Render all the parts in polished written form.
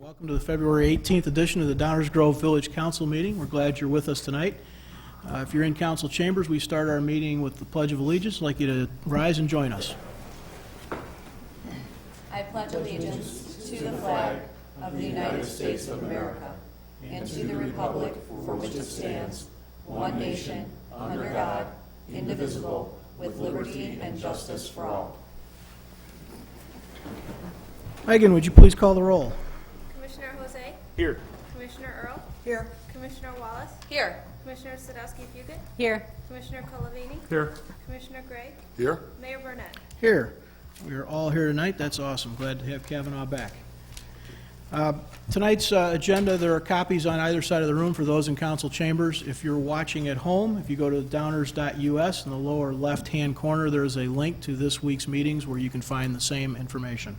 Welcome to the February 18th edition of the Downers Grove Village Council meeting. We're glad you're with us tonight. If you're in council chambers, we start our meeting with the Pledge of Allegiance. I'd like you to rise and join us. I pledge allegiance to the flag of the United States of America and to the republic for which it stands, one nation, under God, indivisible, with liberty and justice for all. Megan, would you please call the roll? Commissioner Jose? Here. Commissioner Earl? Here. Commissioner Wallace? Here. Commissioner Sadowski-Fugit? Here. Commissioner Colavini? Here. Commissioner Gregg? Here. Mayor Burnett? Here. We are all here tonight. That's awesome. Glad to have Kavanaugh back. Tonight's agenda, there are copies on either side of the room for those in council chambers. If you're watching at home, if you go to downers.us in the lower left-hand corner, there is a link to this week's meetings where you can find the same information.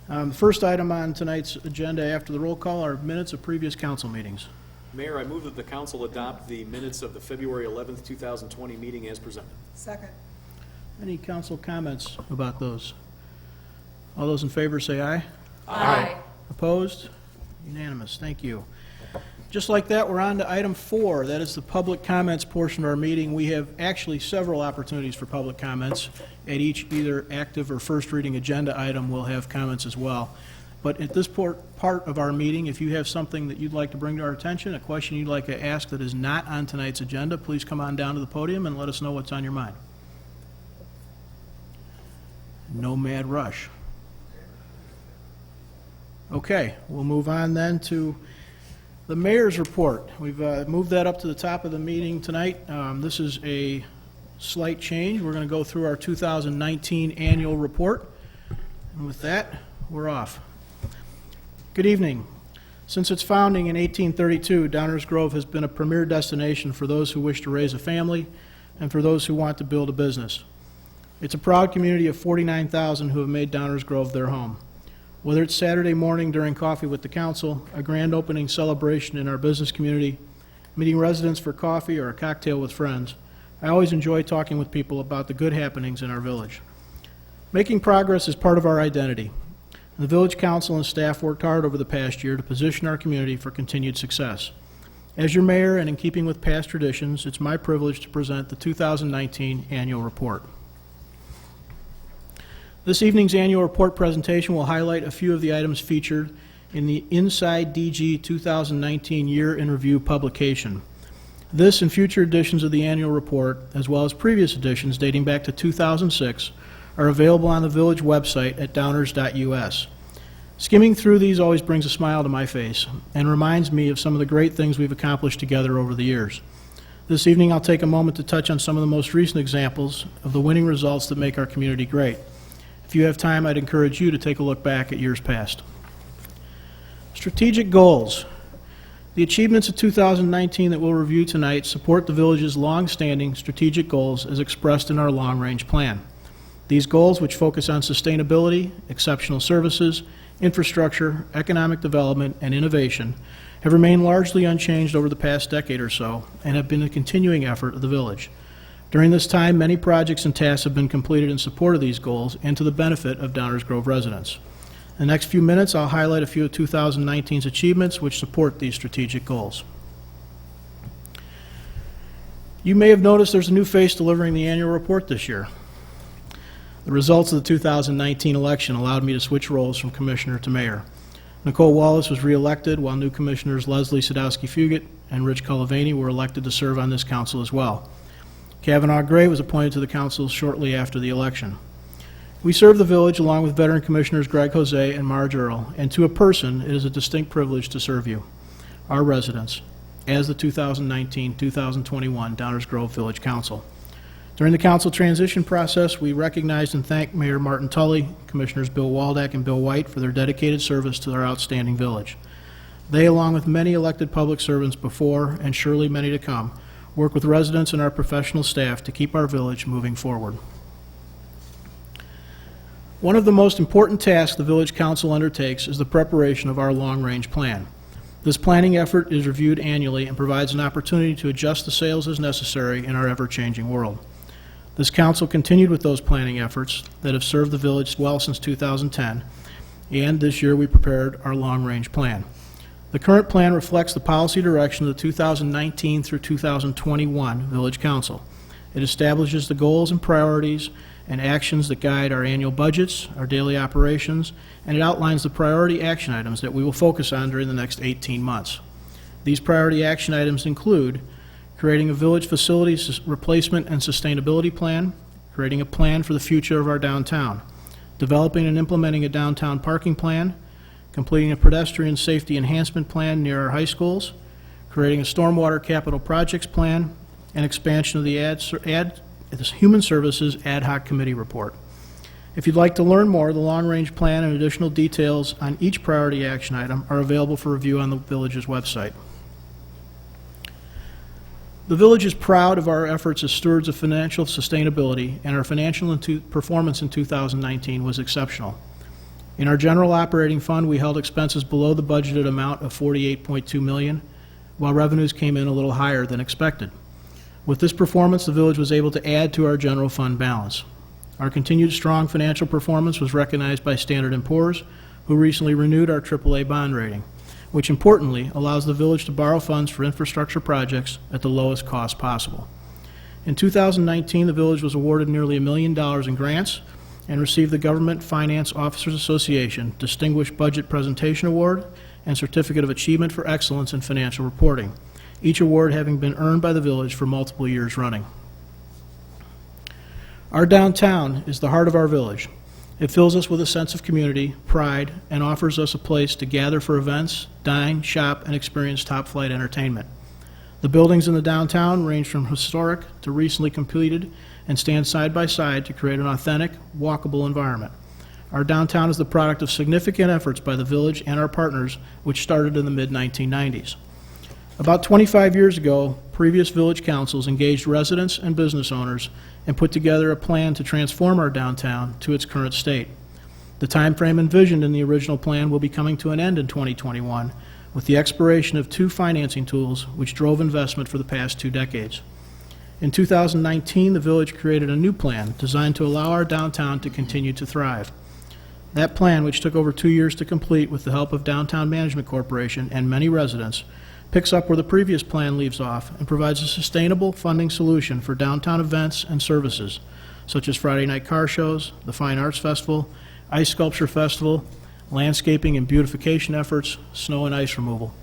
The first item on tonight's agenda after the roll call are minutes of previous council meetings. Mayor, I move that the council adopt the minutes of the February 11th, 2020 meeting as presented. Second. Any council comments about those? All those in favor say aye. Aye. Opposed? Unanimous. Thank you. Just like that, we're on to item 4. That is the public comments portion of our meeting. We have actually several opportunities for public comments. At each either active or first reading agenda item, we'll have comments as well. But at this part of our meeting, if you have something that you'd like to bring to our attention, a question you'd like to ask that is not on tonight's agenda, please come on down to the podium and let us know what's on your mind. No mad rush. Okay, we'll move on then to the mayor's report. We've moved that up to the top of the meeting tonight. This is a slight change. We're going to go through our 2019 annual report. And with that, we're off. Good evening. Since its founding in 1832, Downers Grove has been a premier destination for those who wish to raise a family and for those who want to build a business. It's a proud community of 49,000 who have made Downers Grove their home. Whether it's Saturday morning during coffee with the council, a grand opening celebration in our business community, meeting residents for coffee, or a cocktail with friends, I always enjoy talking with people about the good happenings in our village. Making progress is part of our identity. The village council and staff worked hard over the past year to position our community for continued success. As your mayor and in keeping with past traditions, it's my privilege to present the 2019 annual report. This evening's annual report presentation will highlight a few of the items featured in the Inside DG 2019 Year in Review publication. This and future editions of the annual report, as well as previous editions dating back to 2006, are available on the village website at downers.us. Skimming through these always brings a smile to my face and reminds me of some of the great things we've accomplished together over the years. This evening I'll take a moment to touch on some of the most recent examples of the winning results that make our community great. If you have time, I'd encourage you to take a look back at years past. Strategic goals. The achievements of 2019 that we'll review tonight support the village's long-standing strategic goals as expressed in our long-range plan. These goals, which focus on sustainability, exceptional services, infrastructure, economic development, and innovation, have remained largely unchanged over the past decade or so and have been a continuing effort of the village. During this time, many projects and tasks have been completed in support of these goals and to the benefit of Downers Grove residents. In the next few minutes, I'll highlight a few of 2019's achievements which support these strategic goals. You may have noticed there's a new face delivering the annual report this year. The results of the 2019 election allowed me to switch roles from commissioner to mayor. Nicole Wallace was re-elected, while new commissioners Leslie Sadowski-Fugit and Rich Colavini were elected to serve on this council as well. Kavanaugh Gray was appointed to the council shortly after the election. We serve the village along with veteran commissioners Greg Jose and Marge Earl, and to a person, it is a distinct privilege to serve you, our residents, as the 2019-2021 Downers Grove Village Council. During the council transition process, we recognized and thanked Mayor Martin Tully, Commissioners Bill Waldeck and Bill White for their dedicated service to our outstanding village. They, along with many elected public servants before, and surely many to come, work with residents and our professional staff to keep our village moving forward. One of the most important tasks the Village Council undertakes is the preparation of our long-range plan. This planning effort is reviewed annually and provides an opportunity to adjust the sails as necessary in our ever-changing world. This council continued with those planning efforts that have served the village well since 2010 and this year we prepared our long-range plan. The current plan reflects the policy direction of the 2019 through 2021 Village Council. It establishes the goals and priorities and actions that guide our annual budgets, our daily operations, and it outlines the priority action items that we will focus on during the next 18 months. These priority action items include creating a village facilities replacement and sustainability plan, creating a plan for the future of our downtown, developing and implementing a downtown parking plan, completing a pedestrian safety enhancement plan near our high schools, creating a stormwater capital projects plan, and expansion of the Human Services Ad Hoc Committee report. If you'd like to learn more, the long-range plan and additional details on each priority action item are available for review on the village's website. The village is proud of our efforts as stewards of financial sustainability, and our financial performance in 2019 was exceptional. In our general operating fund, we held expenses below the budgeted amount of $48.2 million, while revenues came in a little higher than expected. With this performance, the village was able to add to our general fund balance. Our continued strong financial performance was recognized by Standard & Poor's, who recently renewed our AAA bond rating, which importantly allows the village to borrow funds for infrastructure projects at the lowest cost possible. In 2019, the village was awarded nearly $1 million in grants and received the Government Finance Officers Association Distinguished Budget Presentation Award and Certificate of Achievement for Excellence in Financial Reporting, each award having been earned by the village for multiple years running. Our downtown is the heart of our village. It fills us with a sense of community, pride, and offers us a place to gather for events, dine, shop, and experience top-flight entertainment. The buildings in the downtown range from historic to recently completed and stand side by side to create an authentic, walkable environment. Our downtown is the product of significant efforts by the village and our partners, which started in the mid-1990s. About 25 years ago, previous village councils engaged residents and business owners and put together a plan to transform our downtown to its current state. The time frame envisioned in the original plan will be coming to an end in 2021, with the expiration of two financing tools which drove investment for the past 2 decades. In 2019, the village created a new plan designed to allow our downtown to continue to thrive. That plan, which took over 2 years to complete with the help of Downtown Management Corporation and many residents, picks up where the previous plan leaves off and provides a sustainable funding solution for downtown events and services, such as Friday night car shows, the Fine Arts Festival, Ice Sculpture Festival, landscaping and beautification efforts, snow and ice removal.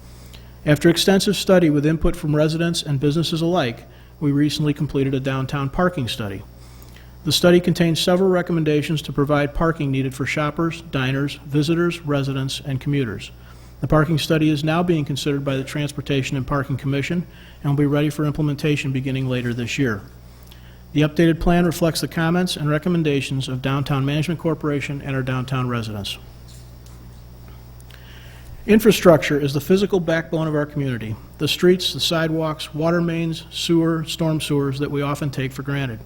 After extensive study with input from residents and businesses alike, we recently completed a downtown parking study. The study contains several recommendations to provide parking needed for shoppers, diners, visitors, residents, and commuters. The parking study is now being considered by the Transportation and Parking Commission and will be ready for implementation beginning later this year. The updated plan reflects the comments and recommendations of Downtown Management Corporation and our downtown residents. Infrastructure is the physical backbone of our community. The streets, the sidewalks, water mains, storm sewers that we often take for granted.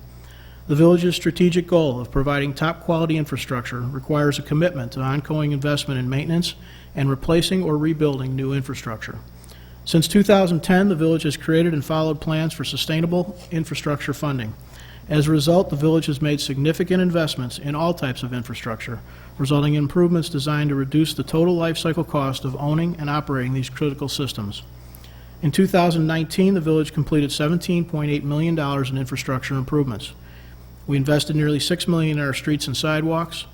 The village's strategic goal of providing top-quality infrastructure requires a commitment to ongoing investment in maintenance and replacing or rebuilding new infrastructure. Since 2010, the village has created and followed plans for sustainable infrastructure funding. As a result, the village has made significant investments in all types of infrastructure, resulting in improvements designed to reduce the total life cycle cost of owning and operating these critical systems. In 2019, the village completed $17.8 million in infrastructure improvements. We invested nearly $6 million in our streets and sidewalks,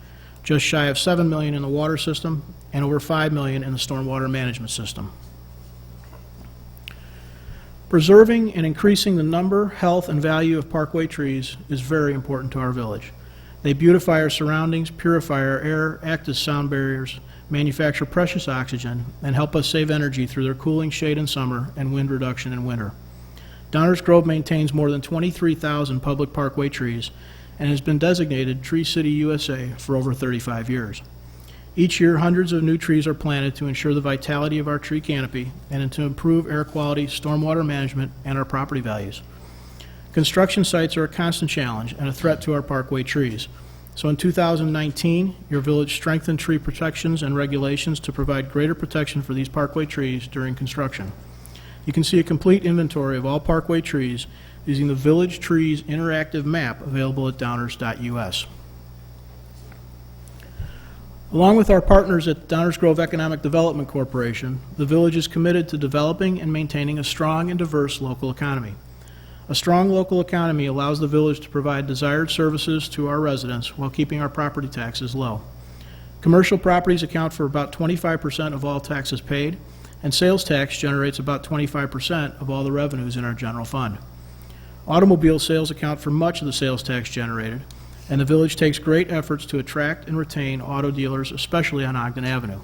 just shy of $7 million in the water system, and over $5 million in the stormwater management system. Preserving and increasing the number, health, and value of parkway trees is very important to our village. They beautify our surroundings, purify our air, act as sound barriers, manufacture precious oxygen, and help us save energy through their cooling shade in summer and wind reduction in winter. Downers Grove maintains more than 23,000 public parkway trees and has been designated Tree City USA for over 35 years. Each year, hundreds of new trees are planted to ensure the vitality of our tree canopy and to improve air quality, stormwater management, and our property values. Construction sites are a constant challenge and a threat to our parkway trees. So in 2019, your village strengthened tree protections and regulations to provide greater protection for these parkway trees during construction. You can see a complete inventory of all parkway trees using the Village Trees interactive map available at downers.us. Along with our partners at Downers Grove Economic Development Corporation, the village is committed to developing and maintaining a strong and diverse local economy. A strong local economy allows the village to provide desired services to our residents while keeping our property taxes low. Commercial properties account for about 25% of all taxes paid, and sales tax generates about 25% of all the revenues in our general fund. Automobile sales account for much of the sales tax generated, and the village takes great efforts to attract and retain auto dealers, especially on Ogden Avenue.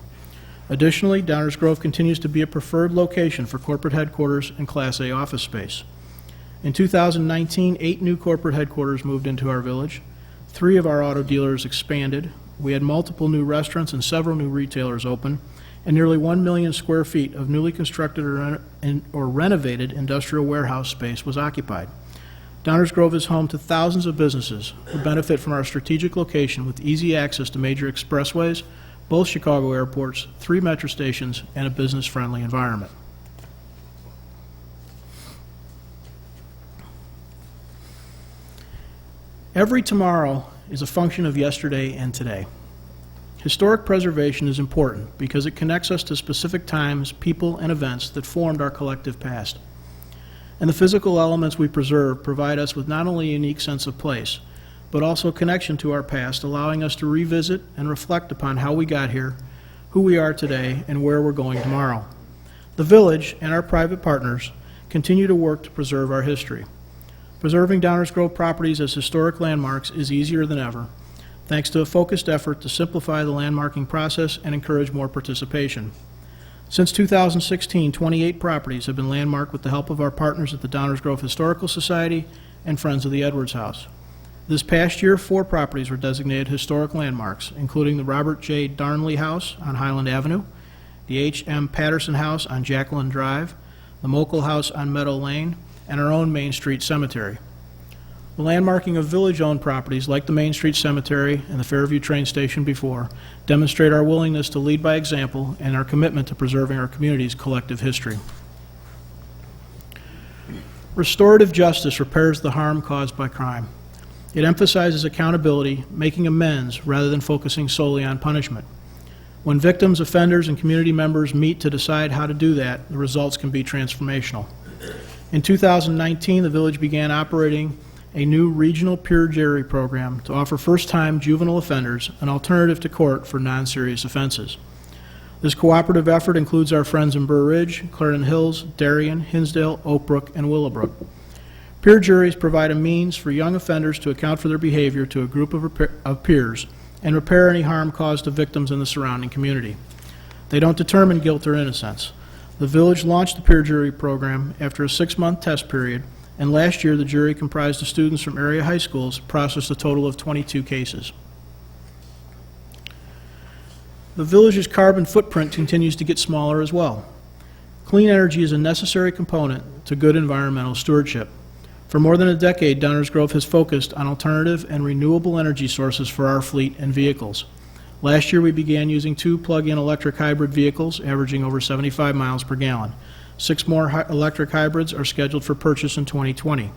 Additionally, Downers Grove continues to be a preferred location for corporate headquarters and Class A office space. In 2019, 8 new corporate headquarters moved into our village. 3 of our auto dealers expanded. We had multiple new restaurants and several new retailers open, and nearly 1 million square feet of newly constructed or renovated industrial warehouse space was occupied. Downers Grove is home to thousands of businesses who benefit from our strategic location with easy access to major expressways, both Chicago airports, 3 metro stations, and a business-friendly environment. Every tomorrow is a function of yesterday and today. Historic preservation is important because it connects us to specific times, people, and events that formed our collective past. And the physical elements we preserve provide us with not only a unique sense of place, but also a connection to our past, allowing us to revisit and reflect upon how we got here, who we are today, and where we're going tomorrow. The village and our private partners continue to work to preserve our history. Preserving Downers Grove properties as historic landmarks is easier than ever, thanks to a focused effort to simplify the landmarking process and encourage more participation. Since 2016, 28 properties have been landmarked with the help of our partners at the Downers Grove Historical Society and Friends of the Edwards House. This past year, 4 properties were designated historic landmarks, including the Robert J. Darnley House on Highland Avenue, the H.M. Patterson House on Jacqueline Drive, the Mokel House on Meadow Lane, and our own Main Street Cemetery. The landmarking of village-owned properties like the Main Street Cemetery and the Fairview train station before demonstrate our willingness to lead by example and our commitment to preserving our community's collective history. Restorative justice repairs the harm caused by crime. It emphasizes accountability, making amends rather than focusing solely on punishment. When victims, offenders, and community members meet to decide how to do that, the results can be transformational. In 2019, the village began operating a new regional peer jury program to offer first-time juvenile offenders an alternative to court for non-serious offenses. This cooperative effort includes our friends in Burr Ridge, Clarendon Hills, Darien, Hinsdale, Oakbrook, and Willowbrook. Peer juries provide a means for young offenders to account for their behavior to a group of peers and repair any harm caused to victims in the surrounding community. They don't determine guilt or innocence. The village launched the peer jury program after a 6-month test period, and last year the jury, comprised of students from area high schools, processed a total of 22 cases. The village's carbon footprint continues to get smaller as well. Clean energy is a necessary component to good environmental stewardship. For more than a decade, Downers Grove has focused on alternative and renewable energy sources for our fleet and vehicles. Last year, we began using 2 plug-in electric hybrid vehicles, averaging over 75 miles per gallon. 6 more electric hybrids are scheduled for purchase in 2020.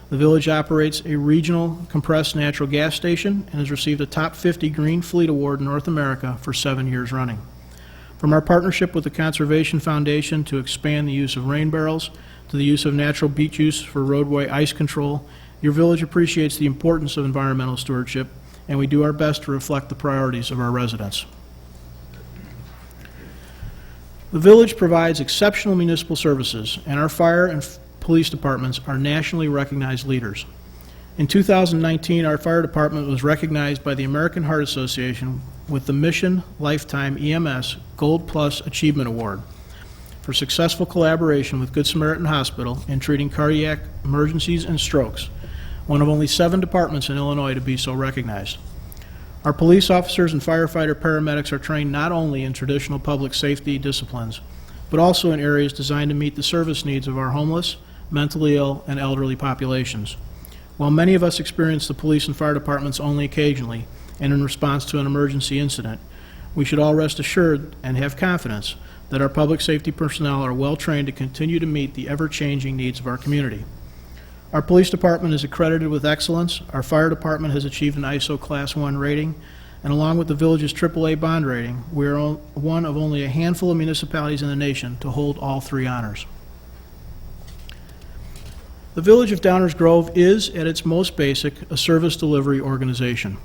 The village operates a regional compressed natural gas station and has received a Top 50 Green Fleet Award in North America for 7 years running. From our partnership with the Conservation Foundation to expand the use of rain barrels to the use of natural beet juice for roadway ice control, your village appreciates the importance of environmental stewardship, and we do our best to reflect the priorities of our residents. The village provides exceptional municipal services, and our fire and police departments are nationally recognized leaders. In 2019, our fire department was recognized by the American Heart Association with the Mission Lifetime EMS Gold Plus Achievement Award for successful collaboration with Good Samaritan Hospital in treating cardiac emergencies and strokes, one of only 7 departments in Illinois to be so recognized. Our police officers and firefighter paramedics are trained not only in traditional public safety disciplines, but also in areas designed to meet the service needs of our homeless, mentally ill, and elderly populations. While many of us experience the police and fire departments only occasionally and in response to an emergency incident, we should all rest assured and have confidence that our public safety personnel are well trained to continue to meet the ever-changing needs of our community. Our police department is accredited with excellence, our fire department has achieved an ISO Class 1 rating, and along with the village's AAA bond rating, we are one of only a handful of municipalities in the nation to hold all three honors. The Village of Downers Grove is, at its most basic, a service delivery organization,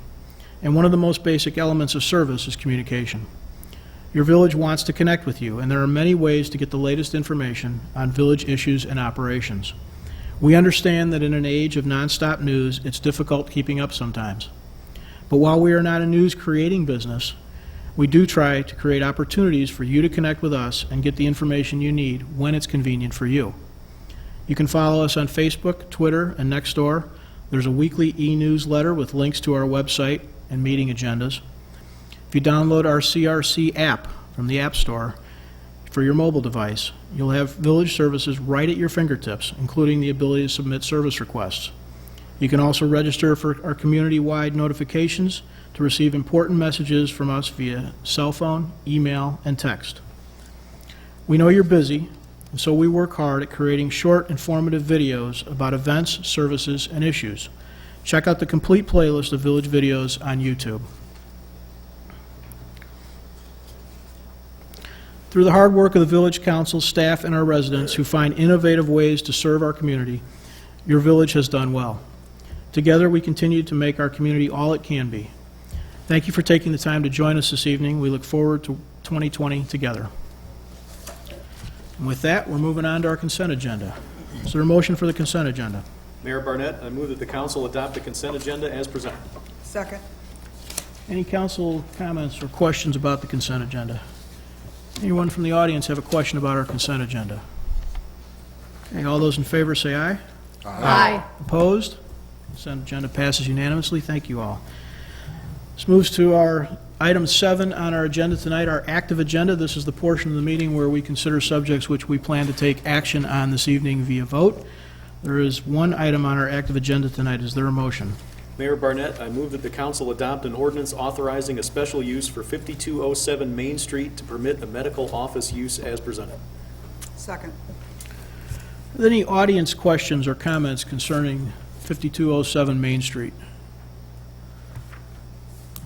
and one of the most basic elements of service is communication. Your village wants to connect with you, and there are many ways to get the latest information on village issues and operations. We understand that in an age of nonstop news, it's difficult keeping up sometimes. But while we are not a news-creating business, we do try to create opportunities for you to connect with us and get the information you need when it's convenient for you. You can follow us on Facebook, Twitter, and Nextdoor. There's a weekly e-newsletter with links to our website and meeting agendas. If you download our CRC app from the App Store for your mobile device, you'll have village services right at your fingertips, including the ability to submit service requests. You can also register for our community-wide notifications to receive important messages from us via cell phone, email, and text. We know you're busy, and so we work hard at creating short, informative videos about events, services, and issues. Check out the complete playlist of village videos on YouTube. Through the hard work of the Village Council, staff, and our residents who find innovative ways to serve our community, your village has done well. Together, we continue to make our community all it can be. Thank you for taking the time to join us this evening. We look forward to 2020 together. And with that, we're moving on to our consent agenda. Is there a motion for the consent agenda? Mayor Barnett, I move that the council adopt the consent agenda as presented. Second. Any council comments or questions about the consent agenda? Anyone from the audience have a question about our consent agenda? Okay, all those in favor say aye. Aye. Opposed? Consent agenda passes unanimously. Thank you all. This moves to our item 7 on our agenda tonight, our active agenda. This is the portion of the meeting where we consider subjects which we plan to take action on this evening via vote. There is one item on our active agenda tonight. Is there a motion? Mayor Barnett, I move that the council adopt an ordinance authorizing a special use for 5207 Main Street to permit a medical office use as presented. Second. Are there any audience questions or comments concerning 5207 Main Street?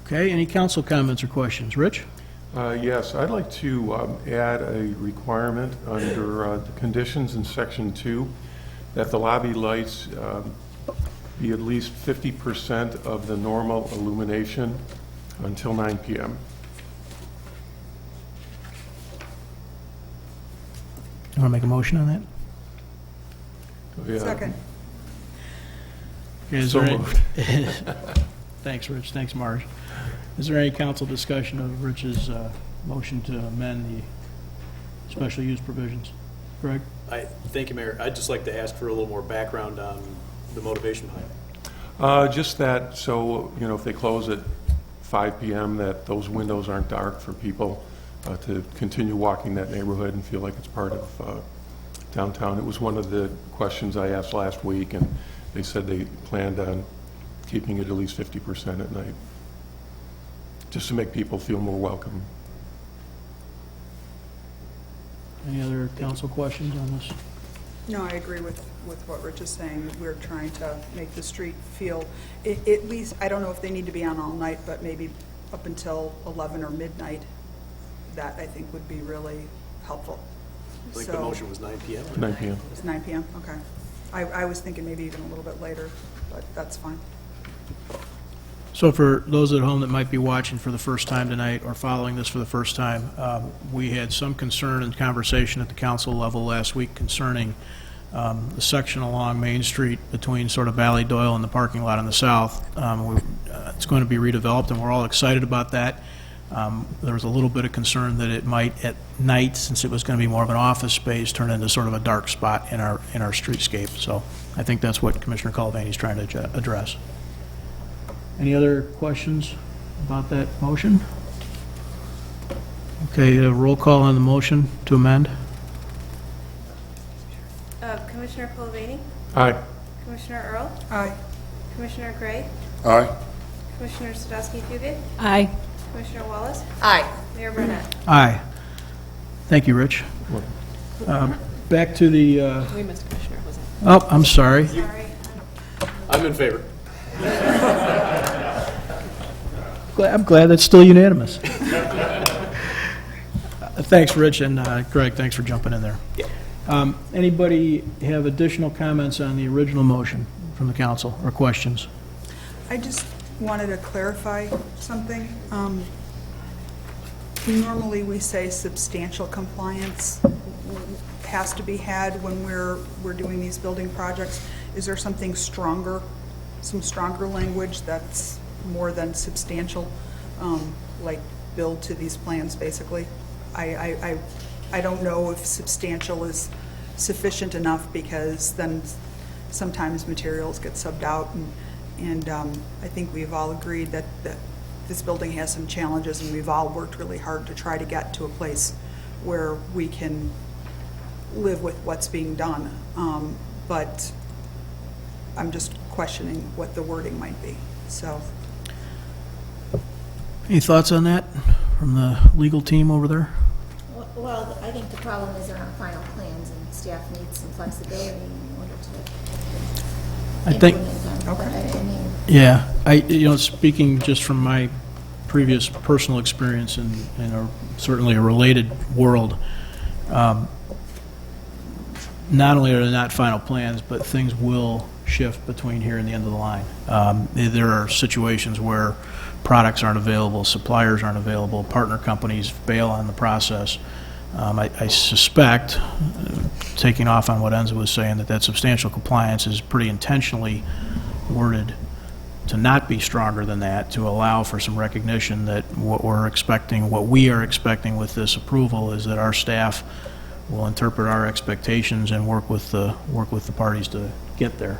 Okay, any council comments or questions? Rich? Yes, I'd like to add a requirement under the conditions in Section 2 that the lobby lights be at least 50% of the normal illumination until 9 p.m. You want to make a motion on that? Yeah. Second. Okay, is So there any- moved. Thanks, Rich. Thanks, Marge. Is there any council discussion of Rich's motion to amend the special use provisions? Greg? Thank you, Mayor. I'd just like to ask for a little more background on the motivation behind it. Just that, so, you know, if they close at 5 p.m., that those windows aren't dark for people to continue walking that neighborhood and feel like it's part of downtown. It was one of the questions I asked last week, and they said they planned on keeping it at least 50% at night, just to make people feel more welcome. Any other council questions on this? No, I agree with what Rich is saying. We're trying to make the street feel, at least, I don't know if they need to be on all night, but maybe up until 11 or midnight. That, I think, would be really helpful. I think the motion was 9 p.m. 9 p.m. It's 9 p.m., okay. I was thinking maybe even a little bit later, but that's fine. So for those at home that might be watching for the first time tonight or following this for the first time, we had some concern and conversation at the council level last week concerning the section along Main Street between sort of Valley Doyle and the parking lot on the south. It's going to be redeveloped, and we're all excited about that. There was a little bit of concern that it might at night, since it was going to be more of an office space, turn into sort of a dark spot in our streetscape. So I think that's what Commissioner Culvaney is trying to address. Any other questions about that motion? Okay, roll call on the motion to amend. Commissioner Culvaney, Aye. Commissioner Earl, Aye. Commissioner Gray, Aye. Commissioner Sadowski-Fugit, Aye. Commissioner Wallace, Aye. Mayor Barnett. Aye. Thank you, Rich. Back to the, We missed Commissioner, was it? oh, I'm sorry. Sorry. I'm in favor. I'm glad that's still unanimous. Thanks, Rich, and Greg, thanks for jumping in there. Anybody have additional comments on the original motion from the council, or questions? I just wanted to clarify something. Normally, we say substantial compliance has to be had when we're doing these building projects. Is there something stronger, some stronger language that's more than substantial, like build to these plans, basically? I don't know if substantial is sufficient enough, because then sometimes materials get subbed out, and I think we've all agreed that this building has some challenges, and we've all worked really hard to try to get to a place where we can live with what's being done. But I'm just questioning what the wording might be, so. Any thoughts on that from the legal team over there? Well, I think the problem is they're not final plans, and staff needs some flexibility in order to I think, implement them. But I mean, yeah, speaking just from my previous personal experience in certainly a related world, not only are they not final plans, but things will shift between here and the end of the line. There are situations where products aren't available, suppliers aren't available, partner companies bail on the process. I suspect, taking off on what Enza was saying, that substantial compliance is pretty intentionally worded to not be stronger than that, to allow for some recognition that what we are expecting with this approval is that our staff will interpret our expectations and work with the parties to get there.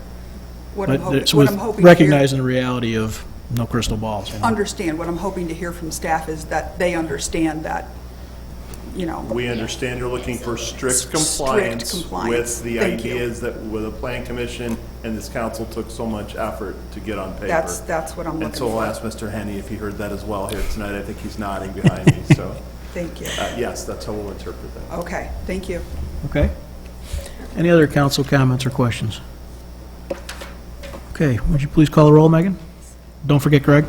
What I'm hoping to Recognizing the reality of no crystal balls. understand, what I'm hoping to hear from staff is that they understand that, We understand you're looking for strict Strict compliance compliance. with the Thank you. ideas that with the plan commission and this council took so much effort to get on paper. that's what I'm looking And so we'll for. ask Mr. Henny if he heard that as well here tonight. I think he's nodding behind me, so, Thank you. yes, that's how we'll interpret that. Okay, thank you. Okay. Any other council comments or questions? Okay, would you please call the roll, Megan? Don't forget Greg.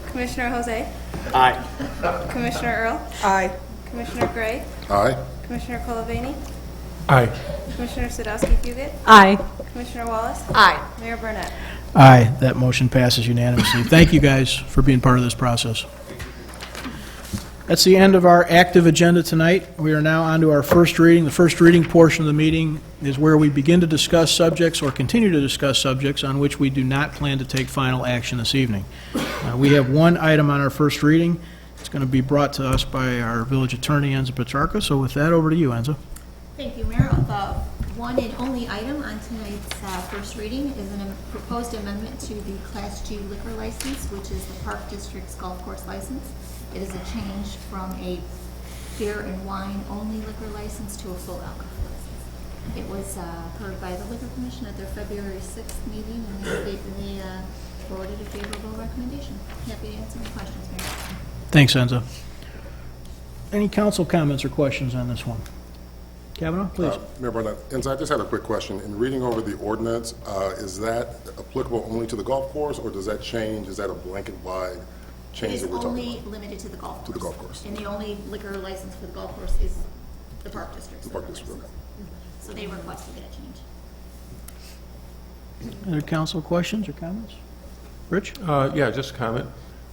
Commissioner Jose? Aye. Commissioner Earl? Aye. Commissioner Gray? Aye. Commissioner Kolovany? Aye. Commissioner Sadowski-Fugit? Aye. Commissioner Wallace? Aye. Mayor Burnett? Aye, that motion passes unanimously. Thank you guys for being part of this process. That's the end of our active agenda tonight. We are now on to our first reading. The first reading portion of the meeting is where we begin to discuss subjects or continue to discuss subjects on which we do not plan to take final action this evening. We have one item on our first reading. It's going to be brought to us by our village attorney, Enza Petrarca. So with that, over to you, Enza. Thank you, Mayor. The one and only item on tonight's first reading is a proposed amendment to the Class G liquor license, which is the Park District's golf course license. It is a change from a beer and wine only liquor license to a full alcohol license. It was heard by the Liquor Commission at their February 6th meeting, and they forwarded a favorable recommendation. Happy to answer any questions, Mayor. Thanks, Enza. Any council comments or questions on this one? Kavanaugh, please. Mayor Burnett, and I just had a quick question. In reading over the ordinance, is that applicable only to the golf course, or does that change? Is that a blanket-wide It change is that we're talking only about? limited to the golf course. To the golf course. And the only liquor license for the golf course is the Park District's The Park liquor District, license. So they requested that change. Other council questions or comments? Rich? Yeah, just a comment.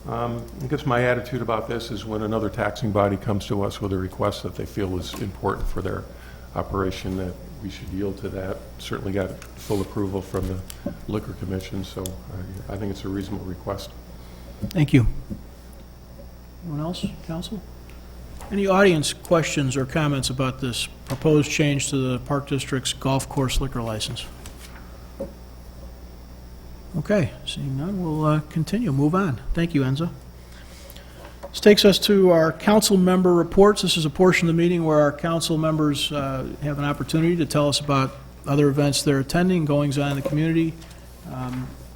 I guess my attitude about this is when another taxing body comes to us with a request that they feel is important for their operation, that we should yield to that. Certainly got full approval from the Liquor Commission, so I think it's a reasonable request. Thank you. Anyone else, council? Any audience questions or comments about this proposed change to the Park District's golf course liquor license? Okay, seeing none, we'll continue, move on. Thank you, Enza. This takes us to our council member reports. This is a portion of the meeting where our council members have an opportunity to tell us about other events they're attending, goings-on in the community,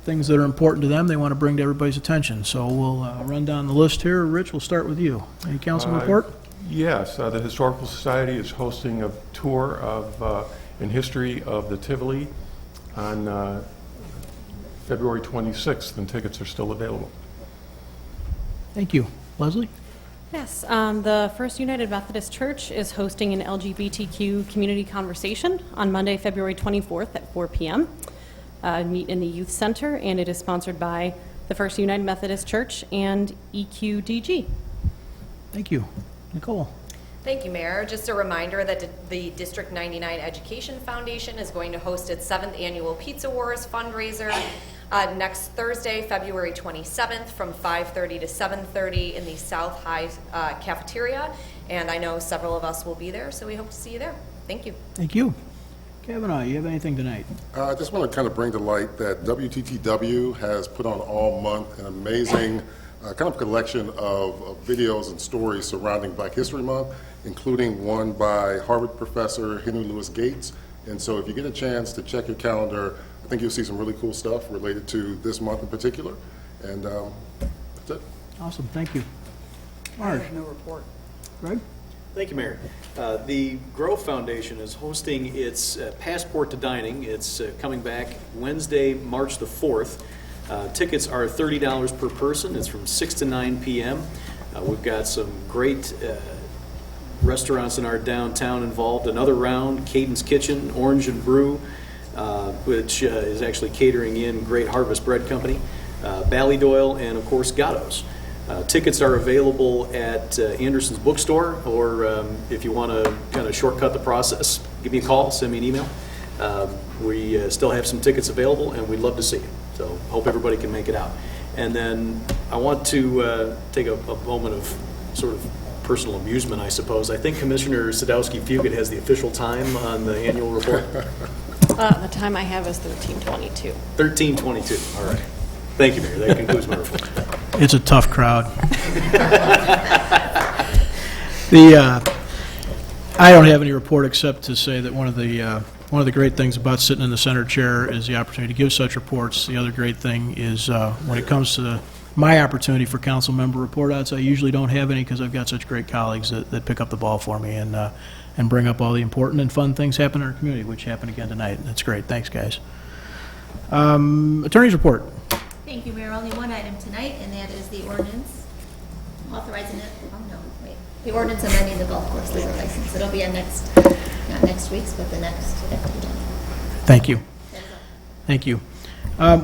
things that are important to them they want to bring to everybody's attention. So we'll run down the list here. Rich, we'll start with you. Any council report? Yes, the Historical Society is hosting a tour of in history of the Tivoli on February 26th, and tickets are still available. Thank you. Leslie? Yes, the First United Methodist Church is hosting an LGBTQ community conversation on Monday, February 24th at 4 p.m. Meet in the Youth Center, and it is sponsored by the First United Methodist Church and EQDG. Thank you. Nicole? Thank you, Mayor. Just a reminder that the District 99 Education Foundation is going to host its 7th annual Pizza Wars fundraiser next Thursday, February 27th from 5:30 to 7:30 in the South High cafeteria. And I know several of us will be there, so we hope to see you there. Thank you. Thank you. Kavanaugh, you have anything tonight? I just want to kind of bring to light that WTTW has put on all month an amazing kind of collection of videos and stories surrounding Black History Month, including one by Harvard professor Henry Louis Gates. And so if you get a chance to check your calendar, I think you'll see some really cool stuff related to this month in particular. And that's it. Awesome. Thank you. I Marge? have no report. Greg? Thank you, Mayor. The Grove Foundation is hosting its Passport to Dining. It's coming back Wednesday, March the 4th. Tickets are $30 per person. It's from 6 to 9 p.m. We've got some great restaurants in our downtown involved. Another round, Cadence Kitchen, Orange and Brew, which is actually catering in Great Harvest Bread Company, Ballydoyle, and of course Gatto's. Tickets are available at Anderson's Bookstore, or if you want to kind of shortcut the process, give me a call, send me an email. We still have some tickets available, and we'd love to see you. So hope everybody can make it out. And then I want to take a moment of sort of personal amusement, I suppose. I think Commissioner Sadowski-Fugit has the official time on the annual report. The time I have is 13:22. 13:22. All right. Thank you, Mayor. That concludes my report. It's a tough crowd. I don't have any report except to say that one of the great things about sitting in the center chair is the opportunity to give such reports. The other great thing is when it comes to my opportunity for council member report outs, I usually don't have any because I've got such great colleagues that pick up the ball for me and bring up all the important and fun things happen in our community, which happened again tonight. That's great. Thanks, guys. Attorney's report. Thank you, Mayor. Only one item tonight, and that is the ordinance authorizing it. Oh, no, wait. The ordinance amending the golf course liquor license. It'll be on not next week's, but the next after we're done. Thank you. Thank you.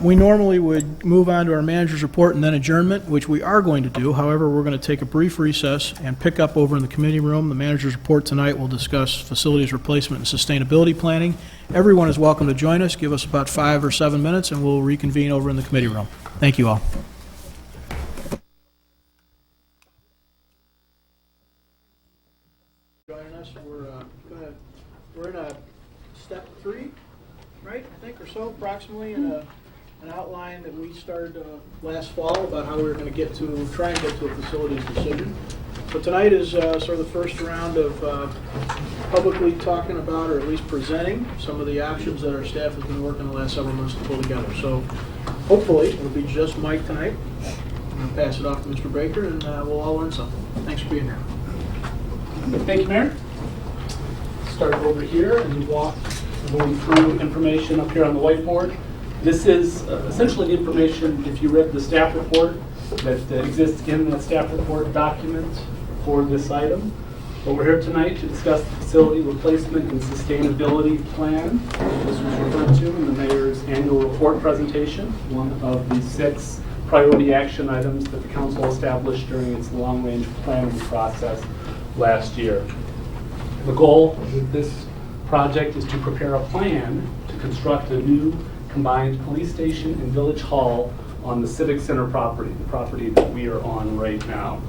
We normally would move on to our manager's report and then adjournment, which we are going to do. However, we're going to take a brief recess and pick up over in the committee room. The manager's report tonight will discuss facilities replacement and sustainability planning. Everyone is welcome to join us. Give us about 5 or 7 minutes, and we'll reconvene over in the committee room. Thank you all. Joining us, we're in a step 3, right? I think, or so, approximately, in an outline that we started last fall about how we were going to try and get to a facilities decision. So tonight is sort of the first round of publicly talking about, or at least presenting, some of the options that our staff has been working the last several months to pull together. So hopefully it'll be just Mike tonight. I'm going to pass it off to Mr. Baker, and we'll all learn something. Thanks for being here. Thank you, Mayor. Start over here and walk going through information up here on the whiteboard. This is essentially the information, if you read the staff report, that exists in that staff report document for this item. But we're here tonight to discuss the facility replacement and sustainability plan. This was referred to in the mayor's annual report presentation, one of the 6 priority action items that the council established during its long-range planning process last year. The goal with this project is to prepare a plan to construct a new combined police station and village hall on the Civic Center property, the property that we are on right now.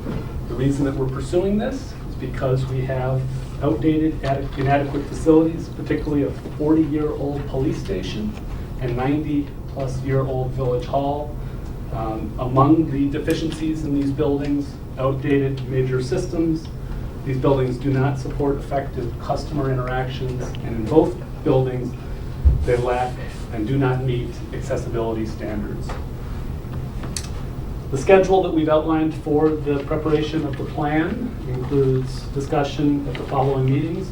The reason that we're pursuing this is because we have outdated, inadequate facilities, particularly a 40-year-old police station and 90-plus-year-old village hall. Among the deficiencies in these buildings, outdated major systems. These buildings do not support effective customer interactions, and in both buildings, they lack and do not meet accessibility standards. The schedule that we've outlined for the preparation of the plan includes discussion at the following meetings.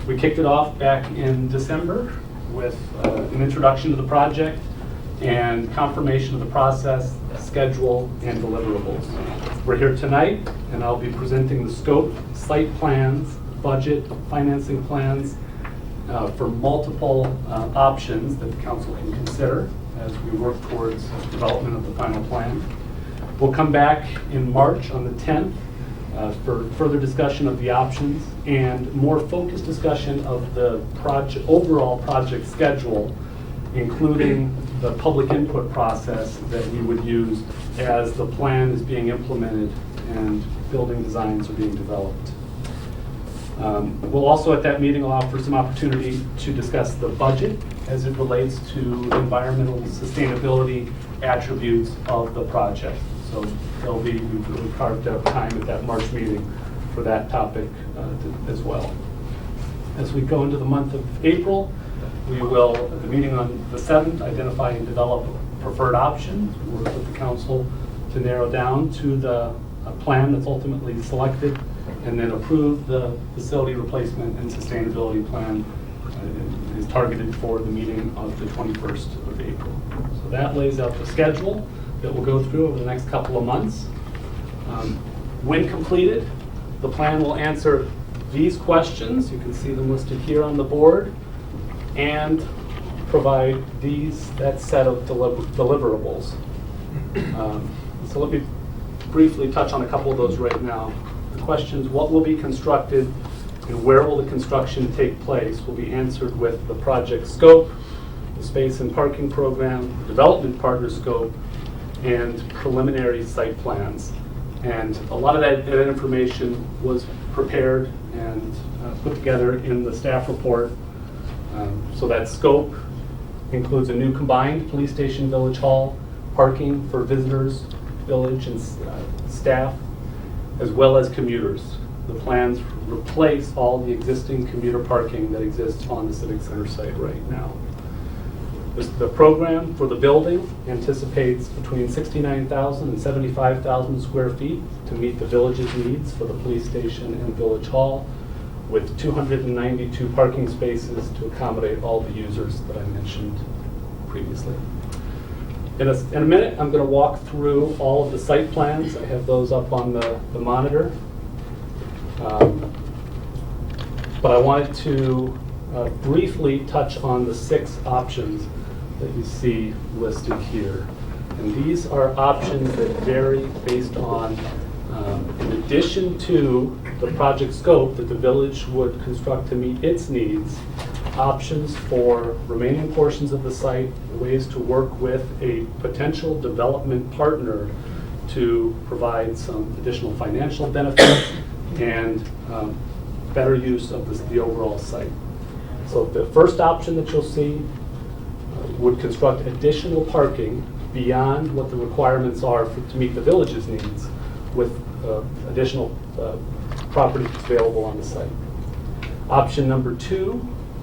We kicked it off back in December with an introduction to the project and confirmation of the process, schedule, and deliverables. We're here tonight, and I'll be presenting the scope, site plans, budget, financing plans for multiple options that the council can consider as we work towards development of the final plan. We'll come back in March on the 10th for further discussion of the options and more focused discussion of the overall project schedule, including the public input process that we would use as the plan is being implemented and building designs are being developed. We'll also at that meeting allow for some opportunity to discuss the budget as it relates to environmental sustainability attributes of the project. So we've carved out time at that March meeting for that topic as well. As we go into the month of April, we will, at the meeting on the 7th, identify and develop preferred options, work with the council to narrow down to the plan that's ultimately selected, and then approve the facility replacement and sustainability plan is targeted for the meeting of the 21st of April. So that lays out the schedule that we'll go through over the next couple of months. When completed, the plan will answer these questions. You can see them listed here on the board, and provide that set of deliverables. So let me briefly touch on a couple of those right now. The questions, what will be constructed and where will the construction take place, will be answered with the project scope, the space and parking program, the development partner scope, and preliminary site plans. And a lot of that information was prepared and put together in the staff report. So that scope includes a new combined police station village hall, parking for visitors, village and staff, as well as commuters. The plans replace all the existing commuter parking that exists on the Civic Center site right now. The program for the building anticipates between 69,000 and 75,000 square feet to meet the village's needs for the police station and village hall, with 292 parking spaces to accommodate all the users that I mentioned previously. In a minute, I'm going to walk through all of the site plans. I have those up on the monitor. But I wanted to briefly touch on the 6 options that you see listed here. And these are options that vary based on, in addition to the project scope that the village would construct to meet its needs, options for remaining portions of the site, ways to work with a potential development partner to provide some additional financial benefits and better use of the overall site. So the first option that you'll see would construct additional parking beyond what the requirements are to meet the village's needs with additional property available on the site. Option number 2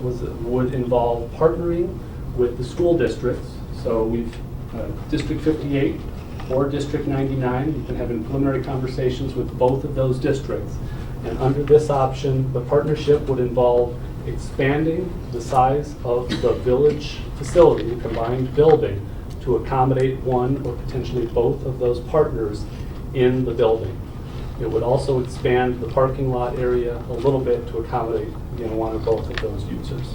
would involve partnering with the school districts. So we've District 58 or District 99, you've been having preliminary conversations with both of those districts. And under this option, the partnership would involve expanding the size of the village facility, the combined building, to accommodate one or potentially both of those partners in the building. It would also expand the parking lot area a little bit to accommodate one or both of those users.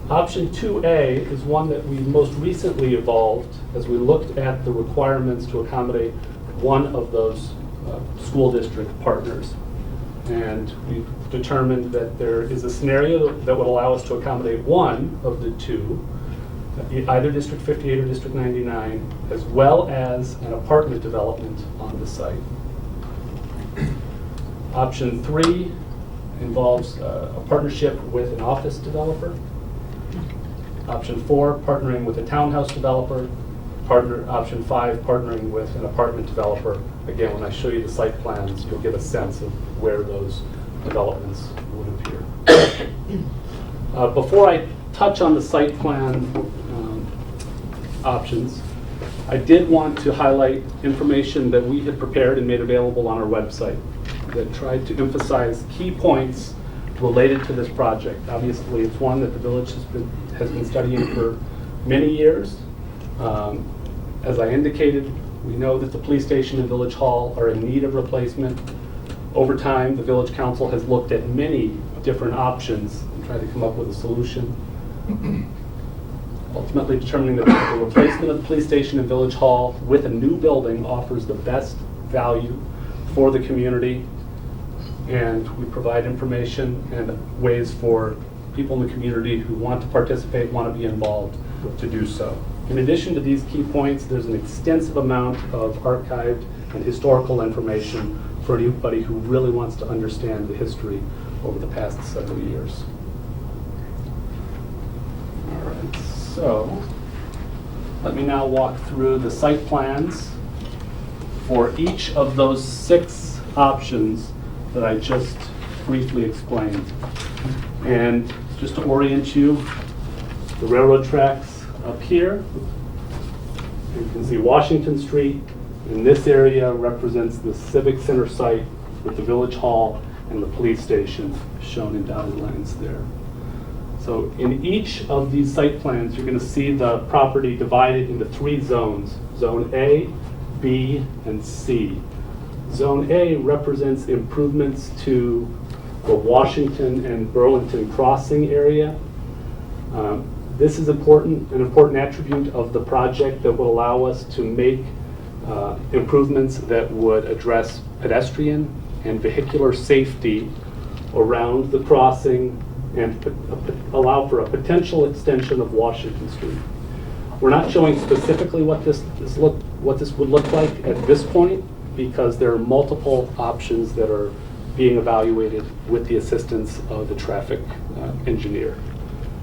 Option 2A is one that we most recently evolved as we looked at the requirements to accommodate one of those school district partners. And we've determined that there is a scenario that would allow us to accommodate one of the two, either District 58 or District 99, as well as an apartment development on the site. Option 3 involves a partnership with an office developer. Option 4, partnering with a townhouse developer. Option 5, partnering with an apartment developer. Again, when I show you the site plans, you'll get a sense of where those developments would appear. Before I touch on the site plan options, I did want to highlight information that we had prepared and made available on our website that tried to emphasize key points related to this project. Obviously, it's one that the village has been studying for many years. As I indicated, we know that the police station and Village Hall are in need of replacement. Over time, the Village Council has looked at many different options and tried to come up with a solution. Ultimately determining that the replacement of the police station and Village Hall with a new building offers the best value for the community, and we provide information and ways for people in the community who want to participate, want to be involved, to do so. In addition to these key points, there's an extensive amount of archived and historical information for anybody who really wants to understand the history over the past several years. All right, so let me now walk through the site plans for each of those 6 options that I just briefly explained. And just to orient you, the railroad tracks up here, you can see Washington Street, and this area represents the Civic Center site with the Village Hall and the police station shown in dotted lines there. So in each of these site plans, you're going to see the property divided into 3 zones, Zone A, B, and C. Zone A represents improvements to the Washington and Burlington crossing area. This is an important attribute of the project that will allow us to make improvements that would address pedestrian and vehicular safety around the crossing and allow for a potential extension of Washington Street. We're not showing specifically what this would look like at this point, because there are multiple options that are being evaluated with the assistance of the traffic engineer.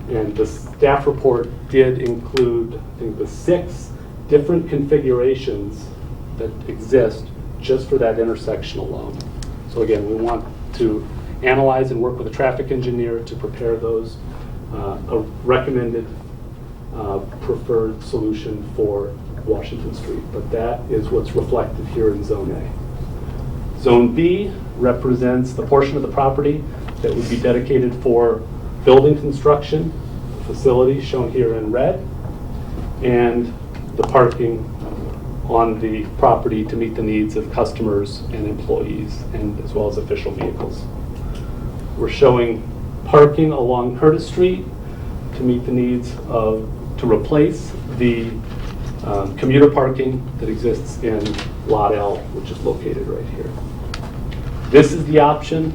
And the staff report did include, I think, the 6 different configurations that exist just for that intersection alone. So again, we want to analyze and work with a traffic engineer to prepare those, a recommended preferred solution for Washington Street. But that is what's reflected here in Zone A. Zone B represents the portion of the property that would be dedicated for building construction, facilities shown here in red, and the parking on the property to meet the needs of customers and employees, and as well as official vehicles. We're showing parking along Curtis Street to meet the needs of, to replace the commuter parking that exists in Lot L, which is located right here. This is the option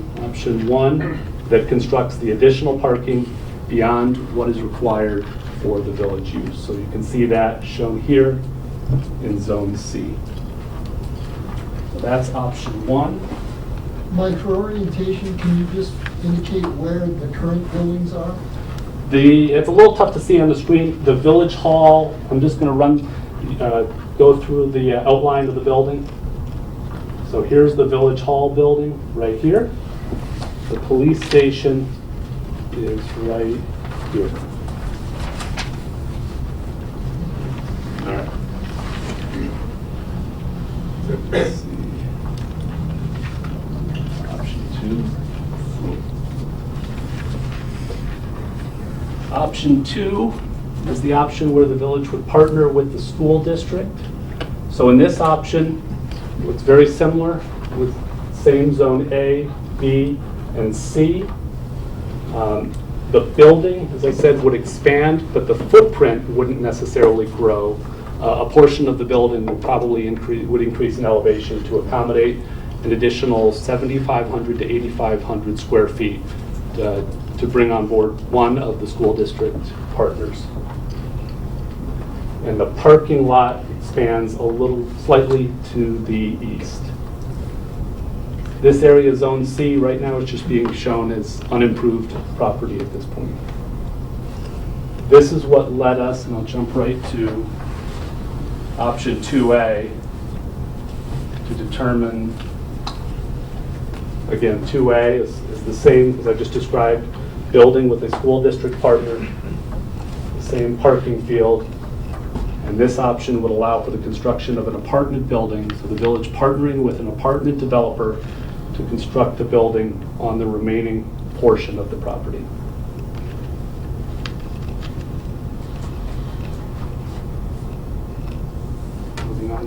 1, that constructs the additional parking beyond what is required for the village use. So you can see that shown here in Zone C. So that's option 1. Mike, for orientation, can you just indicate where the current buildings are? It's a little tough to see on the screen. The Village Hall, I'm just going to go through the outline of the building. So here's the Village Hall building right here. The police station is right here. All right. Let's see. Option 2. Option 2 is the option where the village would partner with the school district. So in this option, it's very similar with same Zone A, B, and C. The building, as I said, would expand, but the footprint wouldn't necessarily grow. A portion of the building would probably increase in elevation to accommodate an additional 7,500 to 8,500 square feet to bring on board one of the school district partners. And the parking lot expands a little slightly to the east. This area, Zone C, right now is just being shown as unimproved property at this point. This is what led us, and I'll jump right to option 2A, to determine, again, 2A is the same as I just described, building with a school district partner, the same parking field, and this option would allow for the construction of an apartment building, so the village partnering with an apartment developer to construct a building on the remaining portion of the property.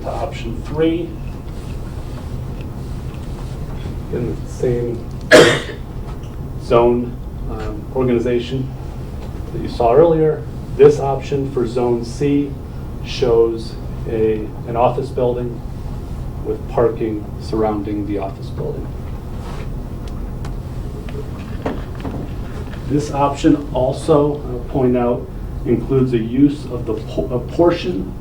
to option 3. In the same zone organization that you saw earlier. This option for Zone C shows an office building with parking surrounding the office building. This option also, I'll point out, includes a use of a portion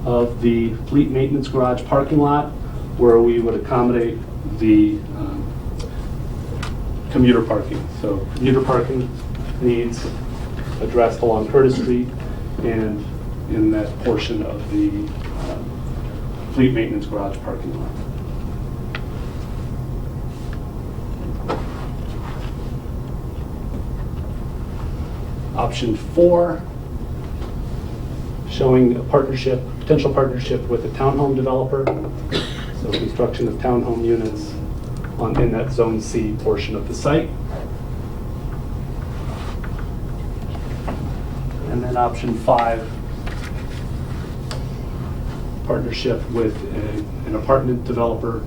of the fleet maintenance garage parking lot where we would accommodate the commuter parking. So commuter parking needs addressed along Curtis Street and in that portion of the fleet maintenance garage parking lot. Option 4, showing a partnership, potential partnership with a townhome developer. So construction of townhome units in that Zone C portion of the site. And then option 5, partnership with an apartment developer.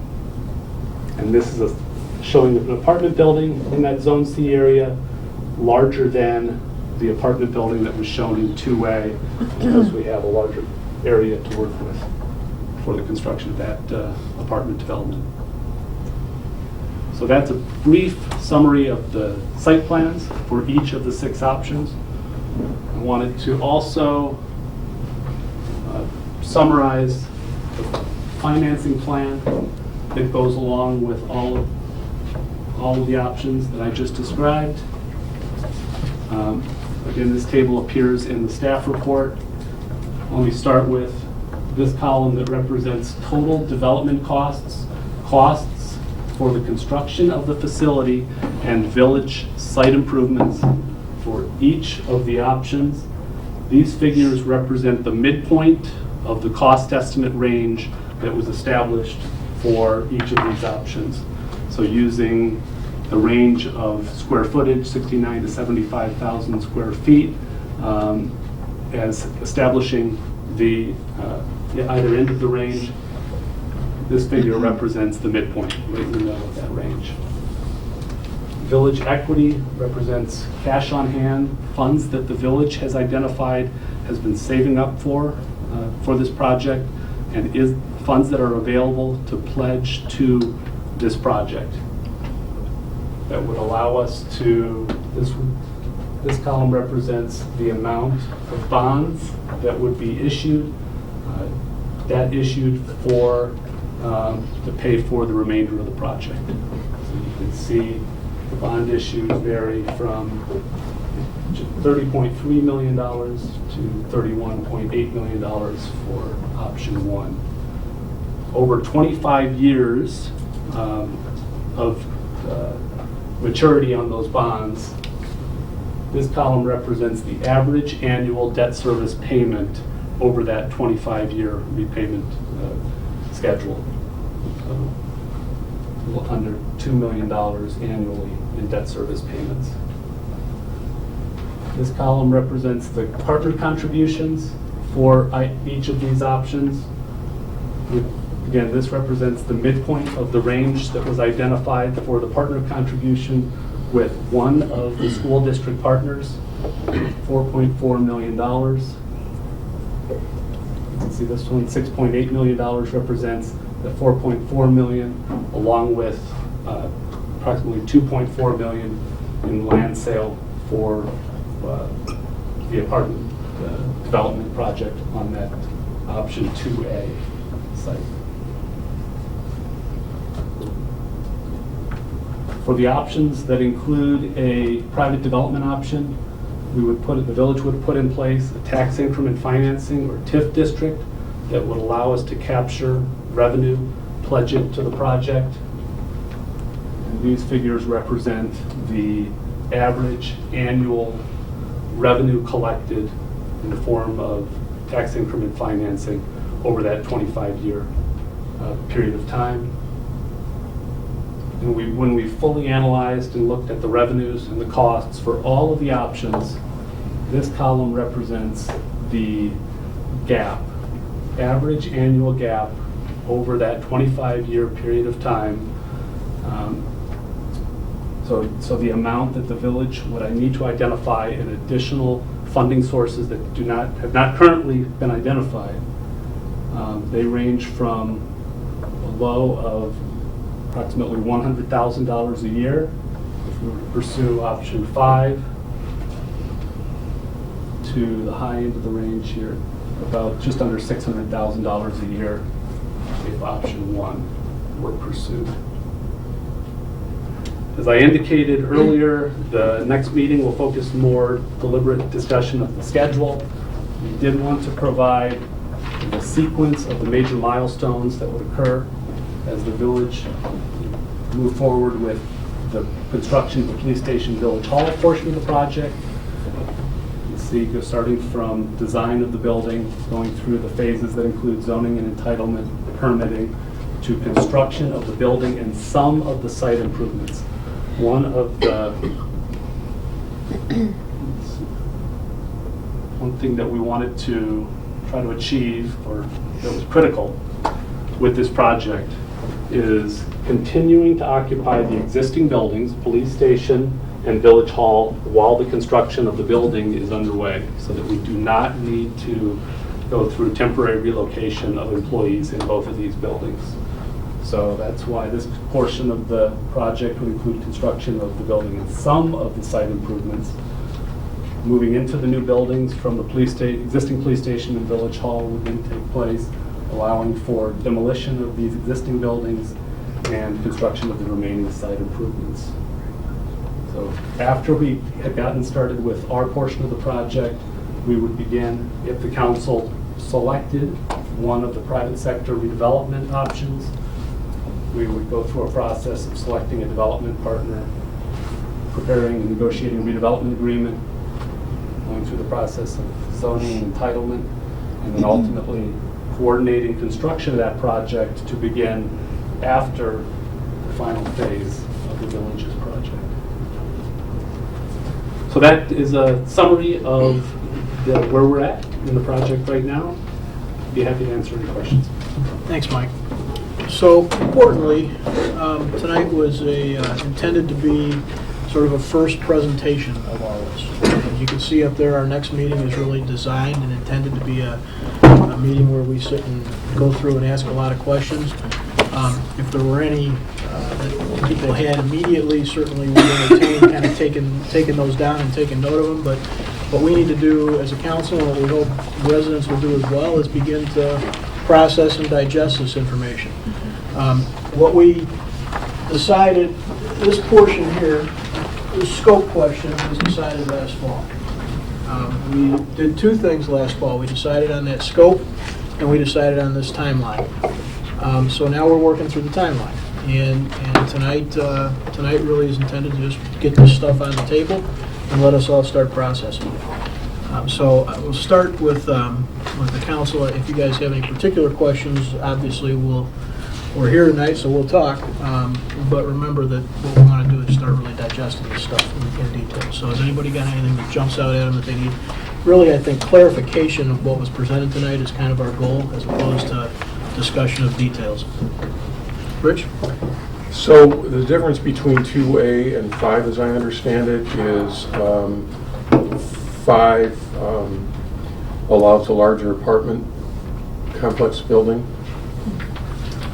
And this is showing an apartment building in that Zone C area larger than the apartment building that was shown in 2A, because we have a larger area to work with for the construction of that apartment development. So that's a brief summary of the site plans for each of the 6 options. I wanted to also summarize the financing plan that goes along with all of the options that I just described. Again, this table appears in the staff report. Let me start with this column that represents total development costs for the construction of the facility and village site improvements for each of the options. These figures represent the midpoint of the cost estimate range that was established for each of these options. So using the range of square footage, 69 to 75,000 square feet, as establishing the either end of the range. This figure represents the midpoint, right in the middle of that range. Village equity represents cash on hand, funds that the village has identified, has been saving up for this project, and is funds that are available to pledge to this project. That would allow us to, this column represents the amount of bonds that would be issued, that issued for, to pay for the remainder of the project. So you can see the bond issues vary from $30.3 million to $31.8 million for option 1. Over 25 years of maturity on those bonds, this column represents the average annual debt service payment over that 25-year repayment schedule. So, a little under $2 million annually in debt service payments. This column represents the partner contributions for each of these options. Again, this represents the midpoint of the range that was identified for the partner contribution with one of the school district partners, $4.4 million. You can see this one, $6.8 million represents the $4.4 million, along with approximately $2.4 million in land sale for the apartment development project on that option 2A site. For the options that include a private development option, the village would put in place a tax increment financing or TIF district that would allow us to capture revenue, pledge it to the project. And these figures represent the average annual revenue collected in the form of tax increment financing over that 25-year period of time. And when we fully analyzed and looked at the revenues and the costs for all of the options, this column represents the gap, average annual gap over that 25-year period of time. So the amount that the village, what I need to identify in additional funding sources that have not currently been identified, they range from a low of approximately $100,000 a year, if we were to pursue option 5, to the high end of the range here, about just under $600,000 a year if option 1 were pursued. As I indicated earlier, the next meeting will focus more deliberate discussion of the schedule. We did want to provide the sequence of the major milestones that would occur as the village move forward with the construction of the police station village hall portion of the project. You see, starting from design of the building, going through the phases that include zoning and entitlement, permitting, to construction of the building and some of the site improvements. One thing that we wanted to try to achieve, or that was critical with this project, is continuing to occupy the existing buildings, police station and village hall, while the construction of the building is underway, so that we do not need to go through temporary relocation of employees in both of these buildings. So that's why this portion of the project would include construction of the building and some of the site improvements. Moving into the new buildings from the existing police station and village hall would then take place, allowing for demolition of these existing buildings and construction of the remaining site improvements. So after we had gotten started with our portion of the project, we would begin, if the council selected one of the private sector redevelopment options, we would go through a process of selecting a development partner, preparing and negotiating a redevelopment agreement, going through the process of zoning and entitlement, and then ultimately coordinating construction of that project to begin after the final phase of the village's project. So that is a summary of where we're at in the project right now. Be happy to answer any questions. Thanks, Mike. So importantly, tonight was intended to be sort of a first presentation of all this. As you can see up there, our next meeting is really designed and intended to be a meeting where we sit and go through and ask a lot of questions. If there were any that people had immediately, certainly we entertain kind of taking those down and taking note of them. But what we need to do as a council, and what we hope residents will do as well, is begin to process and digest this information. What we decided, this portion here, the scope question was decided last fall. We did two things last fall. We decided on that scope, and we decided on this timeline. So now we're working through the timeline. And tonight really is intended to just get this stuff on the table and let us all start processing it. So we'll start with the council. If you guys have any particular questions, obviously we're here tonight, so we'll talk. But remember that what we want to do is start really digesting this stuff in detail. So has anybody got anything that jumps out at them that they need? Really, I think clarification of what was presented tonight is kind of our goal, as opposed to discussion of details. Rich? So the difference between 2A and 5, as I understand it, is 5 allows a larger apartment complex building,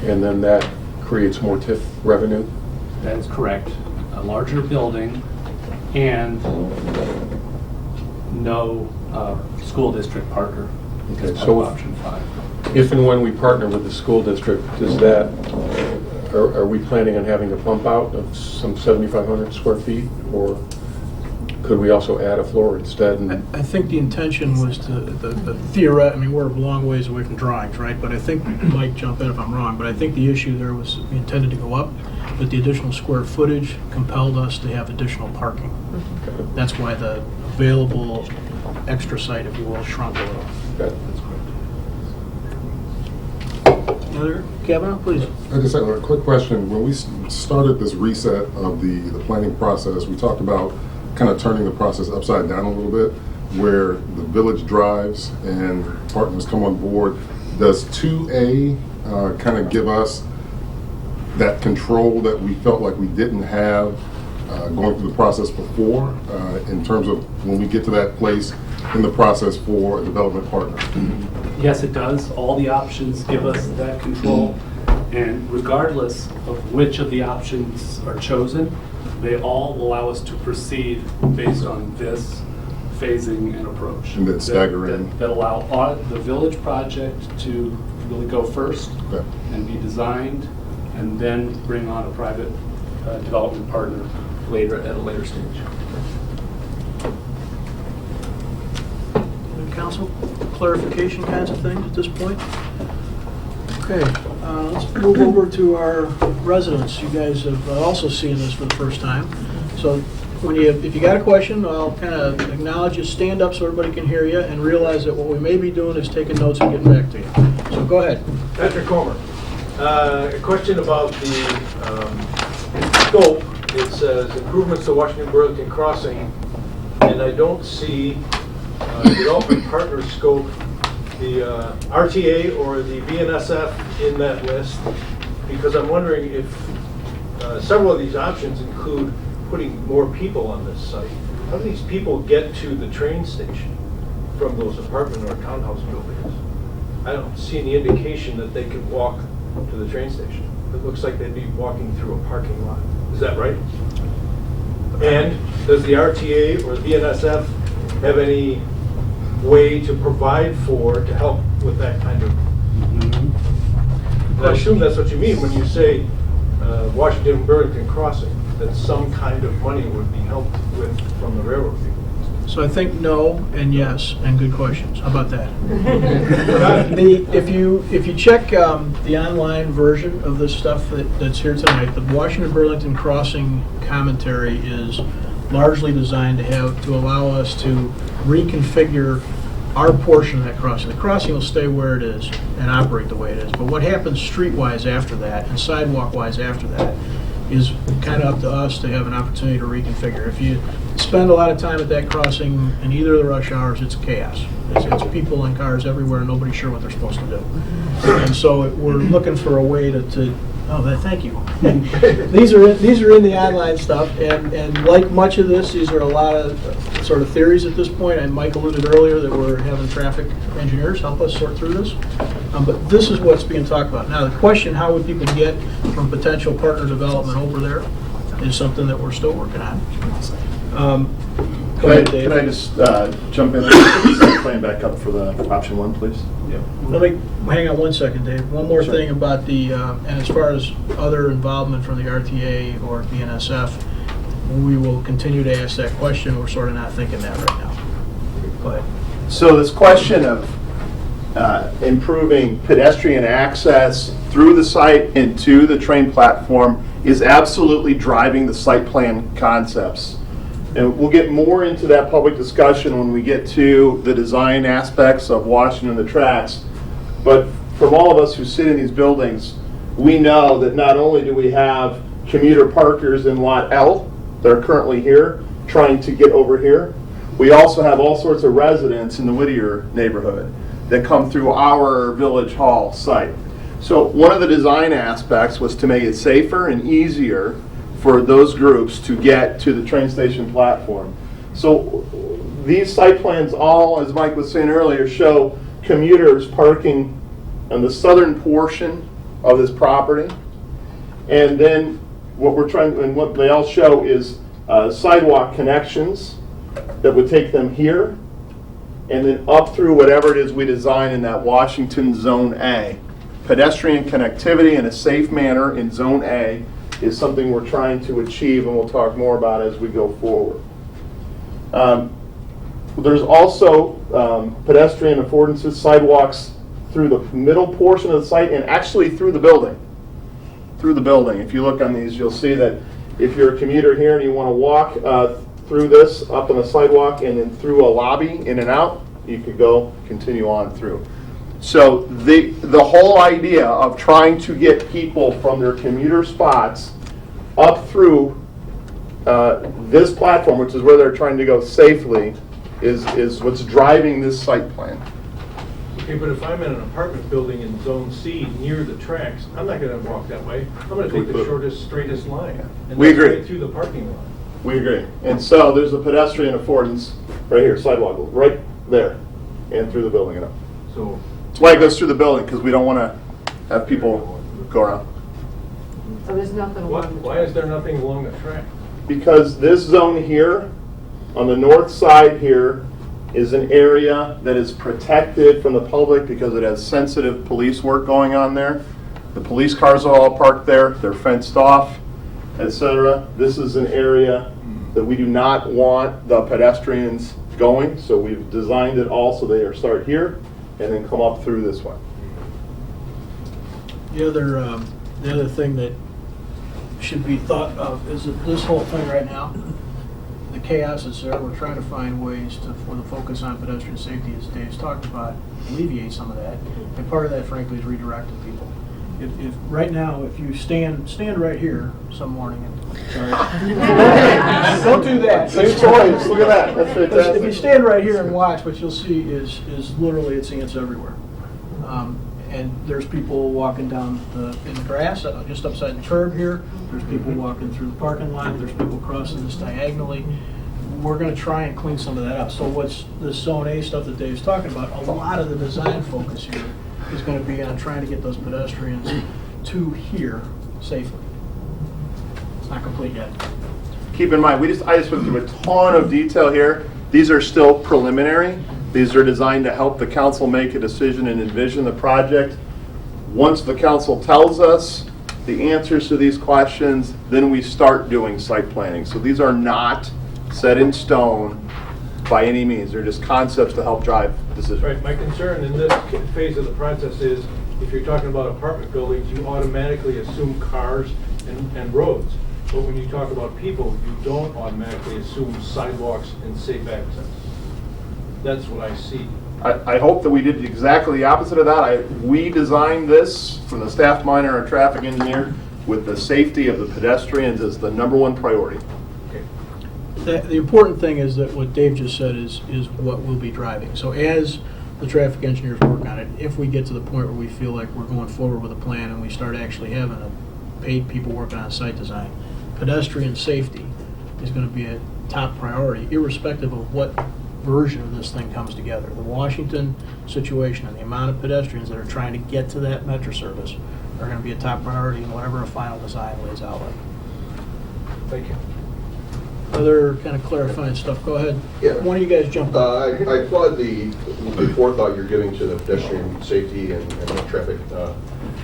and then that creates more TIF revenue. That is correct. A larger building and no school district partner. Okay, So so option 5. if and when we partner with the school district, does that, are we planning on having a pump out of some 7,500 square feet, or could we also add a floor instead? I think the intention was the theoret. I mean, we're a long ways away from drawings, right? But I think, Mike, jump in if I'm wrong, but I think the issue there was we intended to go up, but the additional square footage compelled us to have additional parking. Okay. That's why the available extra site, if you will, shrunk a little. Okay. Another, Kavanaugh, please. I just have a quick question. When we started this reset of the planning process, we talked about kind of turning the process upside down a little bit, where the village drives and partners come on board. Does 2A kind of give us that control that we felt like we didn't have going through the process before, in terms of when we get to that place in the process for a development partner? Yes, it does. All the options give us that control, and regardless of which of the options are chosen, they all allow us to proceed based on this phasing and approach. And then staggering. That allow the village project to really go first Okay. and be designed, and then bring on a private development partner later, at a later stage. Council, clarification kinds of things at this point? Okay, let's move over to our residents. You guys have also seen this for the first time. So if you got a question, I'll kind of acknowledge you, stand up so everybody can hear you, and realize that what we may be doing is taking notes and getting back to you. So go ahead. Patrick Comer. A question about the scope. It says improvements to Washington-Burlington Crossing, and I don't see development partner scope, the RTA or the BNSF in that list, because I'm wondering if several of these options include putting more people on this site. How do these people get to the train station from those apartment or townhouse buildings? I don't see any indication that they could walk to the train station. It looks like they'd be walking through a parking lot. Is that right? And does the RTA or the BNSF have any way to provide to help with that kind of? And I assume that's what you mean when you say Washington-Burlington Crossing, that some kind of money would be helped with from the railroad people. So I think no and yes, and good questions. How about that? If you check the online version of this stuff that's here tonight, the Washington-Burlington Crossing commentary is largely designed to allow us to reconfigure our portion of that crossing. The crossing will stay where it is and operate the way it is, but what happens streetwise after that and sidewalk-wise after that is kind of up to us to have an opportunity to reconfigure. If you spend a lot of time at that crossing in either of the rush hours, it's chaos. It's people and cars everywhere, and nobody's sure what they're supposed to do. And so we're looking for a way to thank you. These are in the online stuff, and like much of this, these are a lot of sort of theories at this point. And Mike alluded earlier that we're having traffic engineers help us sort through this. But this is what's being talked about. Now, the question, how would people get from potential partner development over there, is something that we're still working on. Go ahead, Dave. Can I just jump in and plan back up for the option one, please? Yeah. Let me hang on one second, Dave. One more thing about the, and as far as other involvement from the RTA or BNSF, we will continue to ask that question. We're sort of not thinking that right now. Go ahead. So this question of improving pedestrian access through the site and to the train platform is absolutely driving the site plan concepts. And we'll get more into that public discussion when we get to the design aspects of Washington the tracks. But from all of us who sit in these buildings, we know that not only do we have commuter parkers in Lot L that are currently here trying to get over here, we also have all sorts of residents in the Whittier neighborhood that come through our Village Hall site. So one of the design aspects was to make it safer and easier for those groups to get to the train station platform. So these site plans all, as Mike was saying earlier, show commuters parking on the southern portion of this property. And then what we're trying, and what they all show is sidewalk connections that would take them here and then up through whatever it is we design in that Washington Zone A. Pedestrian connectivity in a safe manner in Zone A is something we're trying to achieve, and we'll talk more about as we go forward. There's also pedestrian affordances, sidewalks through the middle portion of the site and actually through the building. Through the building. If you look on these, you'll see that if you're a commuter here and you want to walk through this, up on the sidewalk and then through a lobby, in and out, you could go, continue on through. So the whole idea of trying to get people from their commuter spots up through this platform, which is where they're trying to go safely, is what's driving this site plan. Okay, but if I'm in an apartment building in Zone C near the tracks, I'm not gonna walk that way. I'm gonna take the shortest, straightest line. And We that's agree. right through the parking lot. We agree. And so there's a pedestrian affordance right here, sidewalk, right there, and through the building and up. So, That's why it goes through the building, because we don't want to have people go around. So there's nothing why is there nothing along the track? Because this zone here, on the north side here, is an area that is protected from the public because it has sensitive police work going on there. The police cars are all parked there, they're fenced off, etc. This is an area that we do not want the pedestrians going, so we've designed it all so they start here and then come up through this way. The other thing that should be thought of is that this whole thing right now, the chaos is there. We're trying to find ways to, for the focus on pedestrian safety, as Dave's talked about, alleviate some of that. And part of that, frankly, is redirecting people. If right now, if you stand right here some morning and sorry, don't do that. Six points. Look at that. That's fantastic. If you stand right here and watch, what you'll see is literally it's ants everywhere. And there's people walking down in the grass, just upside the curb here. There's people walking through the parking lot. There's people crossing this diagonally. We're going to try and clean some of that up. So what's the Zone A stuff that Dave's talking about, a lot of the design focus here is going to be on trying to get those pedestrians to here safely. It's not complete yet. Keep in mind, I just went through a ton of detail here. These are still preliminary. These are designed to help the council make a decision and envision the project. Once the council tells us the answers to these questions, then we start doing site planning. So these are not set in stone by any means. They're just concepts to help drive decisions. Right, my concern in this phase of the process is if you're talking about apartment buildings, you automatically assume cars and roads. But when you talk about people, you don't automatically assume sidewalks and safe access. That's what I see. I hope that we did exactly the opposite of that. We designed this from the staff minor and traffic engineer with the safety of the pedestrians as the #1 priority. The important thing is that what Dave just said is what we'll be driving. So as the traffic engineers work on it, if we get to the point where we feel like we're going forward with a plan and we start actually having paid people working on site design, pedestrian safety is going to be a top priority, irrespective of what version of this thing comes together. The Washington situation and the amount of pedestrians that are trying to get to that metro service are going to be a top priority in whatever a final design lays out like. Thank you. Other kind of clarifying stuff, go ahead. Yeah. One of you guys jump up. I applaud the forethought you're giving to the pedestrian safety and traffic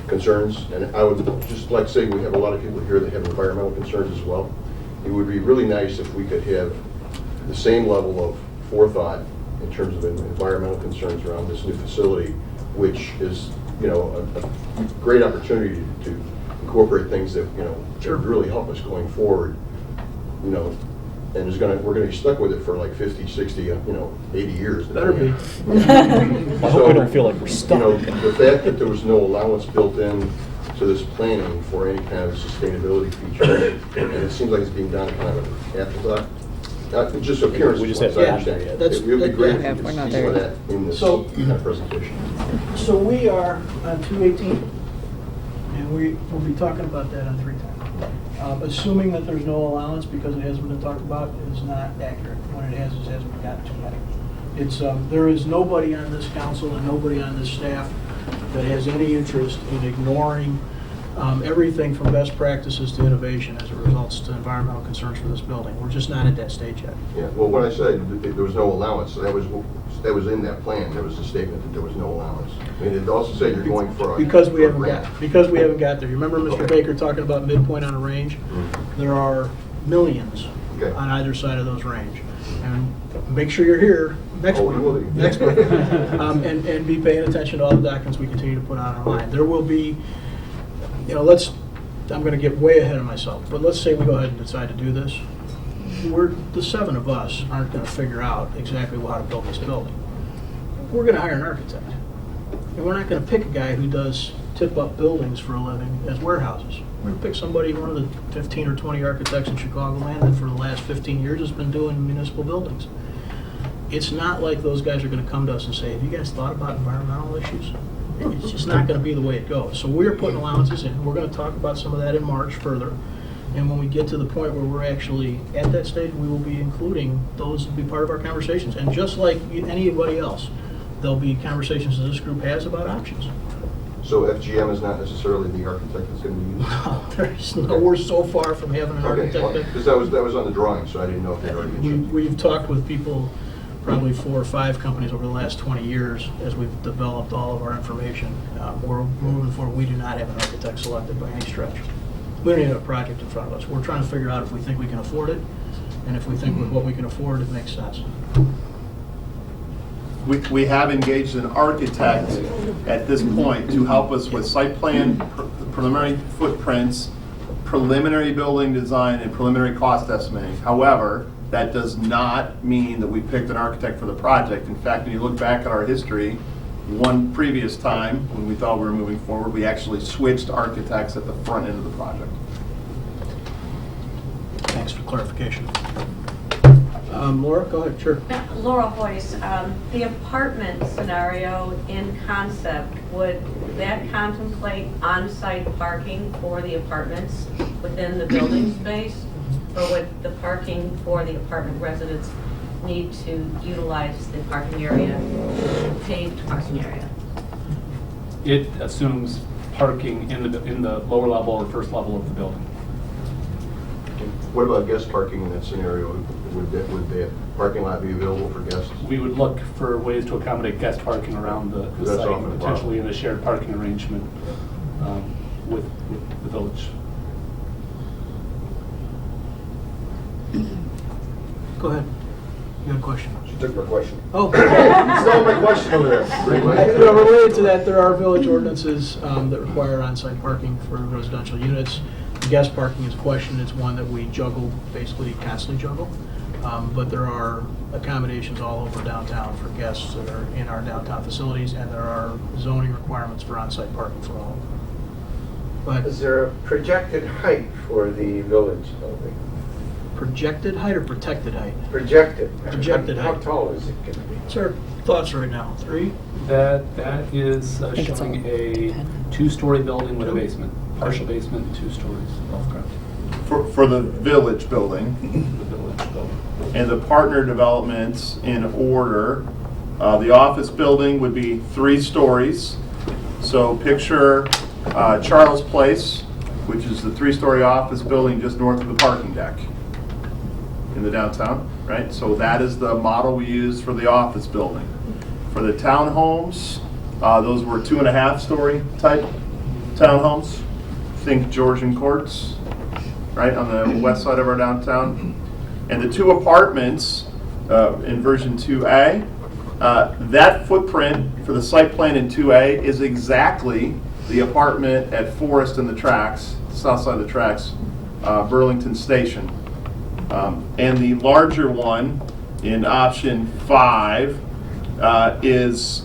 concerns. And I would just like to say we have a lot of people here that have environmental concerns as well. It would be really nice if we could have the same level of forethought in terms of environmental concerns around this new facility, which is, a great opportunity to incorporate things that, that would really help us going forward, and we're gonna be stuck with it for like 50, 60, 80 years. Better be. I hope we don't feel like we're stuck. The fact that there was no allowance built in to this planning for any kind of sustainability feature, and it seems like it's being done kind of an afterthought. Just appearance. We just have I understand. It would be great if you could see some of that in this kind of presentation. So we are on 218, and we will be talking about that on 310. Assuming that there's no allowance because it hasn't been talked about is not accurate. What it has is hasn't gotten to yet. It's there is nobody on this council and nobody on this staff that has any interest in ignoring everything from best practices to innovation as it results to environmental concerns for this building. We're just not at that stage yet. Yeah. Well, when I said there was no allowance, so that was in that plan. There was a statement that there was no allowance. I mean, it also said you're going for a because we for a haven't grant. got there. You remember Mr. Baker talking about midpoint on a range? Mm-hmm. There are millions on either side of those range. And make sure you're here next month. Next month. And be paying attention to all the documents we continue to put out online. There will be, I'm going to get way ahead of myself, but let's say we go ahead and decide to do this. The 7 of us aren't going to figure out exactly how to build this building. We're going to hire an architect. And we're not going to pick a guy who does tip-up buildings for a living as warehouses. We're going to pick somebody, one of the 15 or 20 architects in Chicagoland that for the last 15 years has been doing municipal buildings. it's not like those guys are going to come to us and say, have you guys thought about environmental issues? It's just not going to be the way it goes. So we're putting allowances in. We're going to talk about some of that in March further. And when we get to the point where we're actually at that stage, we will be including those to be part of our conversations. And just like anybody else, there'll be conversations that this group has about options. So FGM is not necessarily the architect that's going to be used? No, there's no, we're so far from having an Okay, architect. because that was on the drawing, so I didn't know if they'd already mentioned. We've talked with people, probably 4 or 5 companies over the last 20 years as we've developed all of our information. We're moving forward. We do not have an architect selected by any stretch. We don't even have a project in front of us. We're trying to figure out if we think we can afford it, and if we think with what we can afford, it makes sense. We have engaged an architect at this point to help us with site plan, preliminary footprints, preliminary building design, and preliminary cost estimating. However, that does not mean that we picked an architect for the project. In fact, when you look back at our history, one previous time when we thought we were moving forward, we actually switched architects at the front end of the project. Thanks for clarification. Laura, go ahead, sure. Laura Hoyce, the apartment scenario in concept, would that contemplate on-site parking for the apartments within the building space? Or would the parking for the apartment residents need to utilize the parking area, paved parking area? It assumes parking in the lower level or first level of the building. What about guest parking in that scenario? Would the parking lot be available for guests? We would look for ways to accommodate guest parking around the That's site, often a problem. potentially in a shared parking arrangement with the village. Go ahead. You had a question? She took my question. Oh. Stole my question over there. Related to that, there are village ordinances that require on-site parking for residential units. Guest parking is a question. It's one that we juggle, basically constantly juggle. But there are accommodations all over downtown for guests that are in our downtown facilities, and there are zoning requirements for on-site parking for all. But Is there a projected height for the village building? projected height or protected height? Projected. Projected How height. tall is it going to be? What's our thoughts right now? 3? That is showing a 2-story building with a basement, partial basement, and 2 stories. Okay. For the village building. The village building. And the partner developments in order, the office building would be 3 stories. So picture Charles Place, which is the 3-story office building just north of the parking deck in the downtown, right? So that is the model we used for the office building. For the townhomes, those were 2.5-story type townhomes. Think Georgian Courts, right, on the west side of our downtown. And the 2 apartments in version 2A, that footprint for the site plan in 2A is exactly the apartment at Forest and the Tracks, south side of the tracks, Burlington Station. And the larger one in option 5 is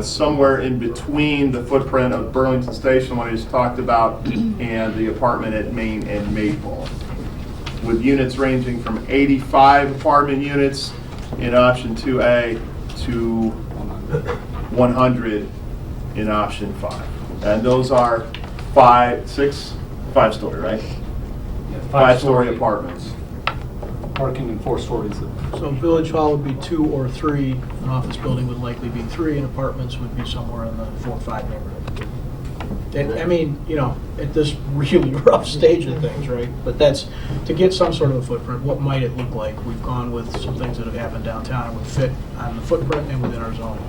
somewhere in between the footprint of Burlington Station, what I just talked about, and the apartment at Main and Maple, with units ranging from 85 apartment units in option 2A to 100 in option 5. And those are 5-story, right? Yeah, 5-story apartments. Parking in 4 stories. So Village Hall would be 2 or 3, an office building would likely be 3, and apartments would be somewhere in the 4 or 5 neighborhood. And, I mean, you know, at this really rough stage of things, right? But that's, to get some sort of a footprint, what might it look like? We've gone with some things that have happened downtown and would fit on the footprint and within our zone.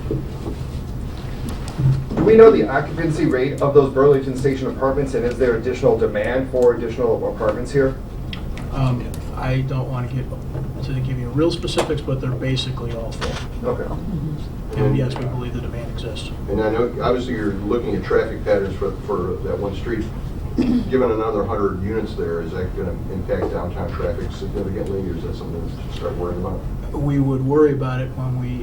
Do we know the occupancy rate of those Burlington Station apartments, and is there additional demand for additional apartments here? I don't want to give you real specifics, but they're basically all full. Okay. And yes, we believe the demand exists. And I know, obviously, you're looking at traffic patterns for that one street. Given another 100 units there, is that going to impact downtown traffic significantly, or is that something to start worrying about? We would worry about it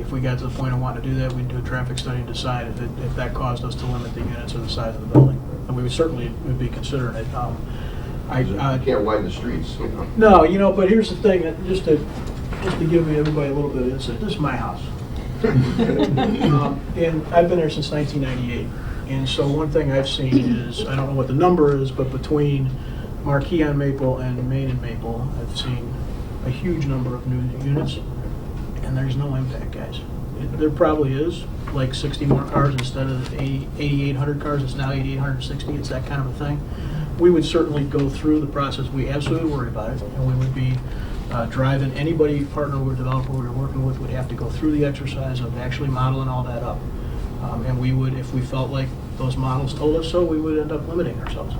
if we got to the point of wanting to do that, we'd do a traffic study and decide if that caused us to limit the units or the size of the building. And we would certainly be considering it. You can't widen the streets, you know? No, but here's the thing, that just to just to give everybody a little bit of insight, this is my house. And I've been there since 1998. And so one thing I've seen is, I don't know what the number is, but between Marquis on Maple and Main and Maple, I've seen a huge number of new units, and there's no impact, guys. There probably is, like 60 more cars instead of 8,800 cars, it's now 8,860, it's that kind of a thing. We would certainly go through the process, we absolutely worry about it, and we would be driving, anybody, partner or developer we're working with would have to go through the exercise of actually modeling all that up. And we would, if we felt like those models told us so, we would end up limiting ourselves.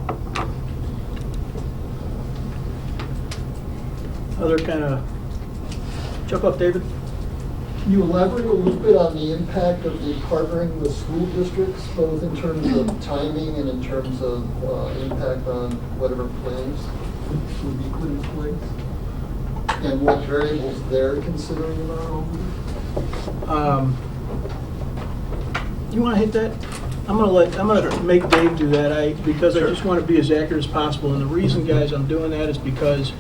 Other kind of, jump up, David. Can you elaborate a little bit on the impact of the partnering with school districts, both in terms of timing and in terms of impact on whatever plans would be put in place? And what variables they're considering in our own? You want to hit that? I'm gonna make Dave do that. Because I just want to be as accurate as possible. And the reason, guys, I'm doing that is because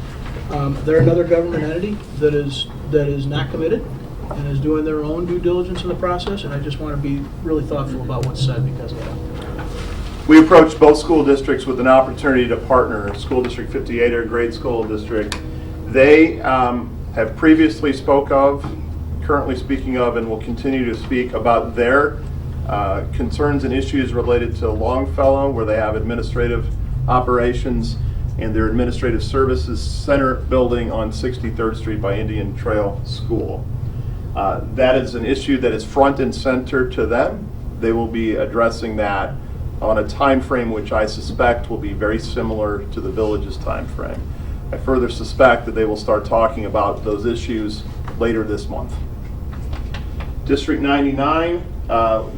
they're another government entity that is not committed and is doing their own due diligence in the process. And I just want to be really thoughtful about what's said because of that. We approached both school districts with an opportunity to partner. School District 58, our grade school district, they have previously spoke of, currently speaking of, and will continue to speak about their concerns and issues related to Longfellow, where they have administrative operations, and their administrative services center building on 63rd Street by Indian Trail School. That is an issue that is front and center to them. They will be addressing that on a time frame which I suspect will be very similar to the village's time frame. I further suspect that they will start talking about those issues later this month. District 99,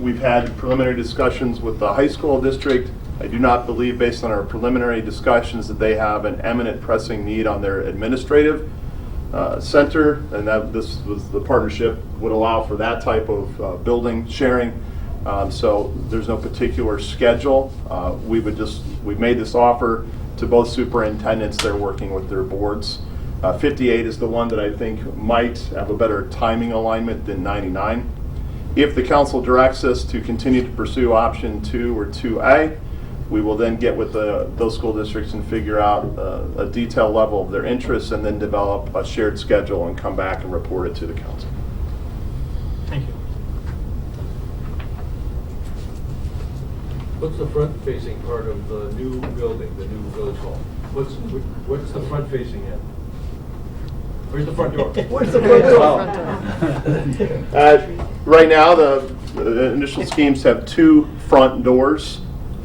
we've had preliminary discussions with the high school district. I do not believe, based on our preliminary discussions, that they have an eminent pressing need on their administrative center, and that this was the partnership would allow for that type of building sharing. So there's no particular schedule. We've made this offer to both superintendents. They're working with their boards. 58 is the one that I think might have a better timing alignment than 99. If the council directs us to continue to pursue option 2 or 2A, we will then get with those school districts and figure out a detailed level of their interests and then develop a shared schedule and come back and report it to the council. Thank you. What's the front-facing part of the new building, the new village hall? What's the front-facing end? Where's the front door? Where's the front door? Right now, the initial schemes have 2 front doors,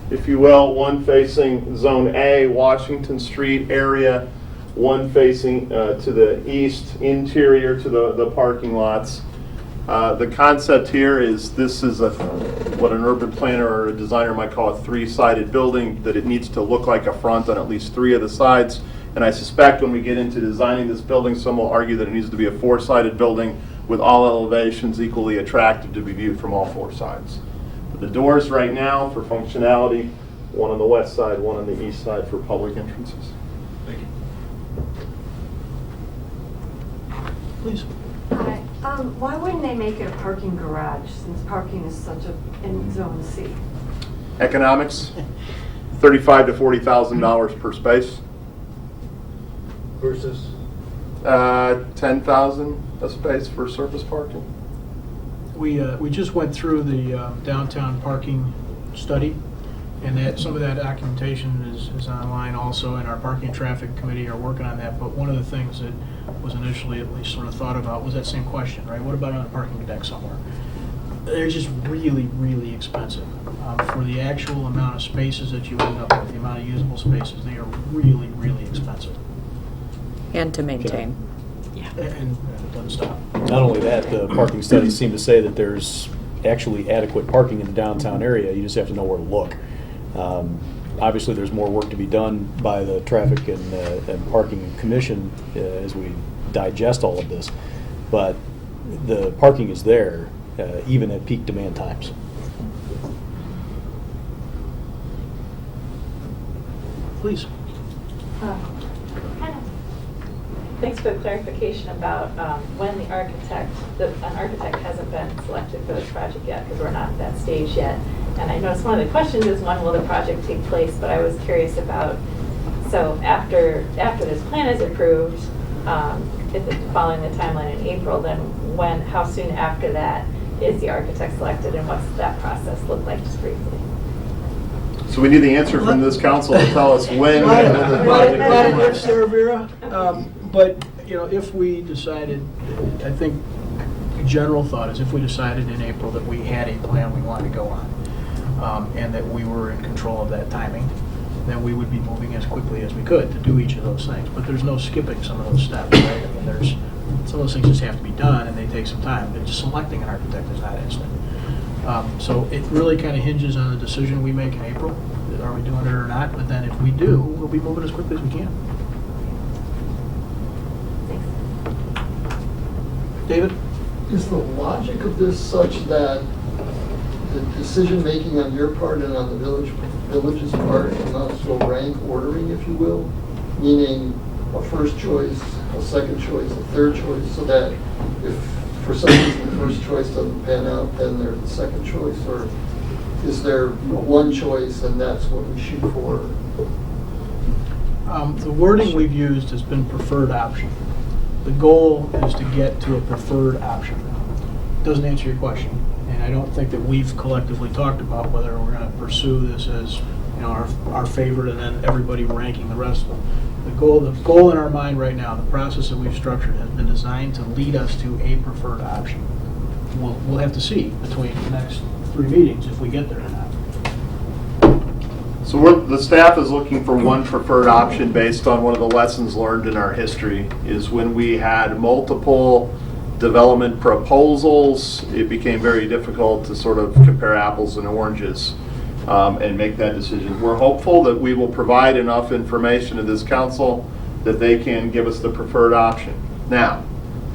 if you will, one facing Zone A, Washington Street area, one facing to the east, interior to the parking lots. The concept here is this is what an urban planner or a designer might call a 3-sided building, that it needs to look like a front on at least 3 of the sides. And I suspect when we get into designing this building, some will argue that it needs to be a 4-sided building with all elevations equally attractive to be viewed from all 4 sides. But the doors right now, for functionality, one on the west side, one on the east side for public entrances. Thank you. Please. Hi. Why wouldn't they make it a parking garage, since parking is such in Zone C? Economics, $35,000 to $40,000 per space. Versus? $10,000 a space for surface parking. We just went through the downtown parking study, and that some of that documentation is online also, and our parking and traffic committee are working on that. But one of the things that was initially at least sort of thought about was that same question, right? What about on a parking deck somewhere? They're just really, really expensive. For the actual amount of spaces that you end up with, the amount of usable spaces, they are really, really expensive. And to maintain. And it doesn't stop. Not only that, the parking studies seem to say that there's actually adequate parking in the downtown area. You just have to know where to look. Obviously, there's more work to be done by the Traffic and Parking Commission as we digest all of this. But the parking is there, even at peak demand times. Please. Thanks for the clarification about when an architect hasn't been selected for this project yet, because we're not at that stage yet. And I noticed one of the questions is when will the project take place, but I was curious about, so after this plan is approved, following the timeline in April, then how soon after that is the architect selected, and what's that process look like, just briefly? So we need the answer from this council to tell us when. Glad it is, Sarah Vera. But, if we decided, I think the general thought is if we decided in April that we had a plan we wanted to go on, and that we were in control of that timing, then we would be moving as quickly as we could to do each of those things. But there's no skipping some of those steps, right? I mean, some of those things just have to be done, and they take some time. But just selecting an architect is not instant. So it really kind of hinges on the decision we make in April. Are we doing it or not? But then if we do, we'll be moving as quickly as we can. David? Is the logic of this such that the decision-making on your part and on the village's part amounts to a rank ordering, if you will? Meaning a first choice, a second choice, a third choice, so that if for some reason the first choice doesn't pan out, then there's the second choice? Or is there one choice and that's what we shoot for? The wording we've used has been preferred option. The goal is to get to a preferred option. Doesn't answer your question, and I don't think that we've collectively talked about whether we're going to pursue this as our favorite and then everybody ranking the rest of them. The goal in our mind right now, the process that we've structured has been designed to lead us to a preferred option. We'll have to see between the next 3 meetings if we get there or not. So the staff is looking for one preferred option based on one of the lessons learned in our history is when we had multiple development proposals, it became very difficult to sort of compare apples and oranges and make that decision. We're hopeful that we will provide enough information to this council that they can give us the preferred option. Now,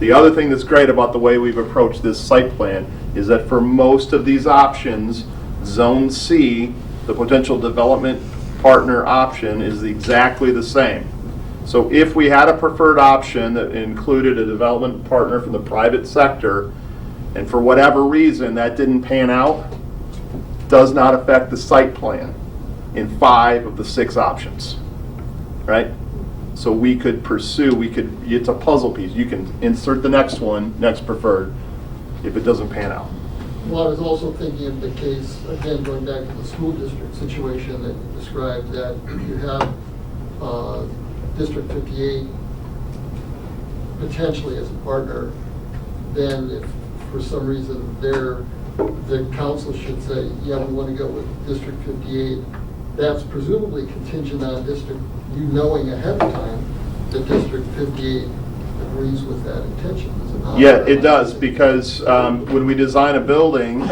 the other thing that's great about the way we've approached this site plan is that for most of these options, Zone C, the potential development partner option, is exactly the same. So if we had a preferred option that included a development partner from the private sector, and for whatever reason that didn't pan out, does not affect the site plan in 5 of the 6 options, right? So we could pursue, it's a puzzle piece. You can insert the next one, next preferred, if it doesn't pan out. Well, I was also thinking of the case, again, going back to the school district situation that you described, that you have District 58 potentially as a partner, then if for some reason the council should say, yeah, we want to go with District 58, that's presumably contingent on you knowing ahead of time that District 58 agrees with that intention, is it not? Yeah, it does, because when we design a building,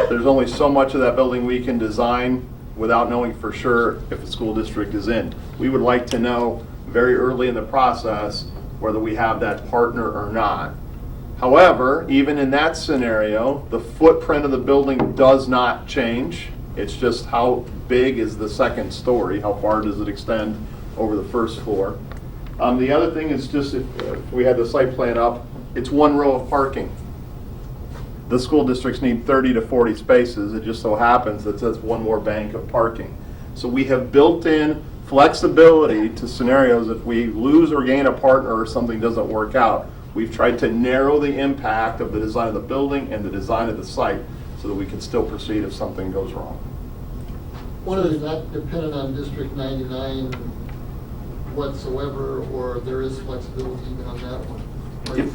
there's only so much of that building we can design without knowing for sure if the school district is in. We would like to know very early in the process whether we have that partner or not. However, even in that scenario, the footprint of the building does not change. It's just how big is the second story, how far does it extend over the first floor. The other thing is just if we had the site plan up, it's 1 row of parking. The school districts need 30 to 40 spaces. It just so happens that says 1 more bank of parking. So we have built in flexibility to scenarios if we lose or gain a partner or something doesn't work out. We've tried to narrow the impact of the design of the building and the design of the site so that we can still proceed if something goes wrong. So is that dependent on District 99 whatsoever, or there is flexibility even on that one?